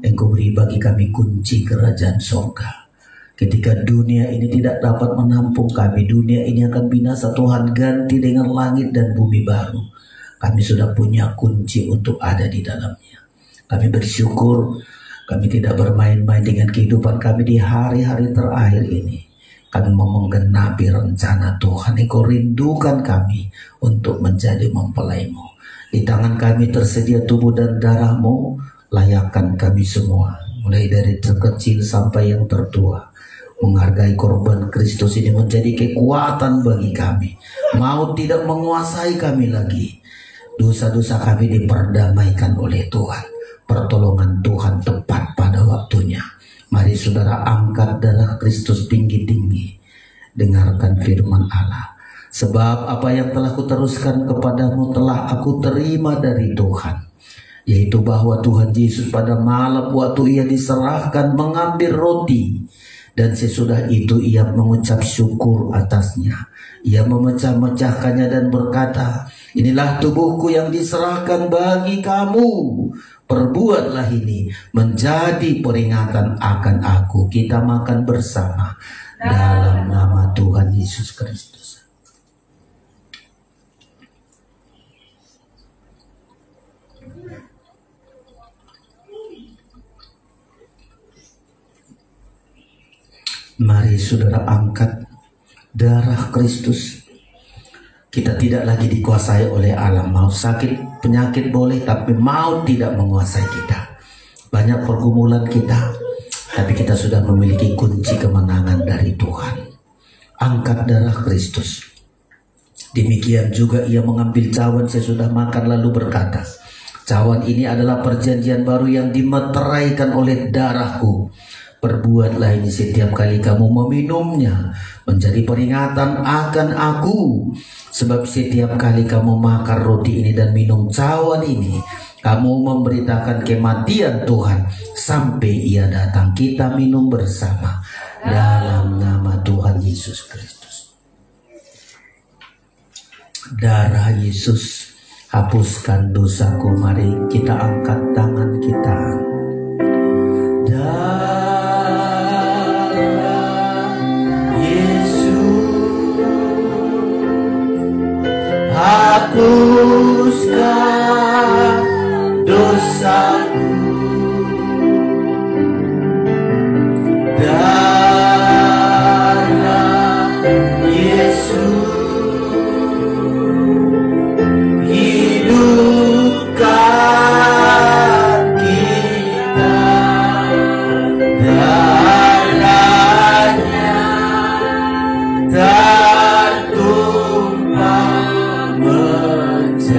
Engkau beri bagi kami kunci kerajaan surga. Ketika dunia ini tidak dapat menampung kami, dunia ini akan binasa, Tuhan ganti dengan langit dan bumi baru. Kami sudah punya kunci untuk ada di dalamnya. Kami bersyukur, kami tidak bermain-main dengan kehidupan kami di hari-hari terakhir ini. Kami mau menggenapi rencana Tuhan. Engkau rindukan kami untuk menjadi mempelai-Mu. Di tangan kami tersedia tubuh dan darah-Mu. Layakkan kami semua, mulai dari terkecil sampai yang tertua. Menghargai korban Kristus ini menjadi kekuatan bagi kami. Maut tidak menguasai kami lagi. Dosa-dosa kami diperdamaikan oleh Tuhan. Pertolongan Tuhan tepat pada waktunya. Mari saudara angkat darah Kristus tinggi-tinggi. Dengarkan firman Allah. Sebab apa yang telah kuteruskan kepadamu telah aku terima dari Tuhan. yaitu bahwa Tuhan Yesus pada malam waktu ia diserahkan mengambil roti, dan sesudah itu ia mengucap syukur atasnya. Ia memecah-mecahkannya dan berkata, inilah tubuhku yang diserahkan bagi kamu. Perbuatlah ini menjadi peringatan akan aku. Kita makan bersama dalam nama Tuhan Yesus Kristus. Mari saudara angkat darah Kristus. Kita tidak lagi dikuasai oleh alam maut. Sakit, penyakit boleh, tapi maut tidak menguasai kita. Banyak pergumulan kita, tapi kita sudah memiliki kunci kemenangan dari Tuhan. Angkat darah Kristus. Demikian juga ia mengambil cawan sesudah makan lalu berkata, cawan ini adalah perjanjian baru yang dimeteraikan oleh darahku. Perbuatlah ini setiap kali kamu meminumnya menjadi peringatan akan aku. Sebab setiap kali kamu makan roti ini dan minum cawan ini, kamu memberitakan kematian Tuhan sampai ia datang. Kita minum bersama dalam nama Tuhan Yesus Kristus. Darah Yesus hapuskan dosaku. Mari kita angkat tangan kita. Darah hapuskan dosaku. Darah Yesus hidupkan kita. Darahnya tertumpah menjadi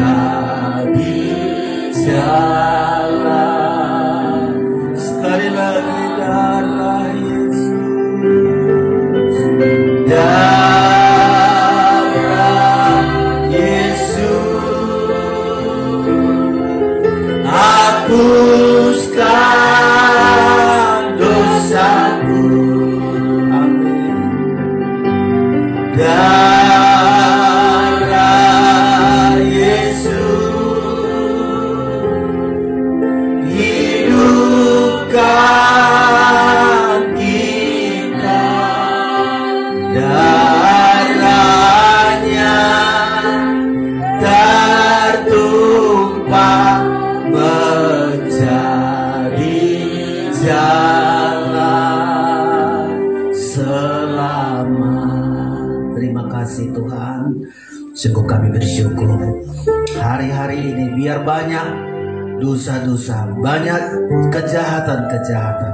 jalan. Sekali lagi darah Yesus. Darah Yesus hapuskan dosaku. Amin. Darah Yesus hidupkan kita. Darahnya tertumpah menjadi jalan selamat. Terima kasih Tuhan. Sungguh kami bersyukur hari-hari ini biar banyak dosa-dosa, banyak kejahatan-kejahatan,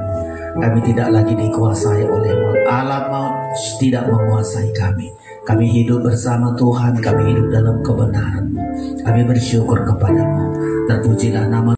kami tidak lagi dikuasai oleh maut. Alam maut tidak menguasai kami. Kami hidup bersama Tuhan, kami hidup dalam kebenaran-Mu. Kami bersyukur kepada-Mu. Terpujilah nama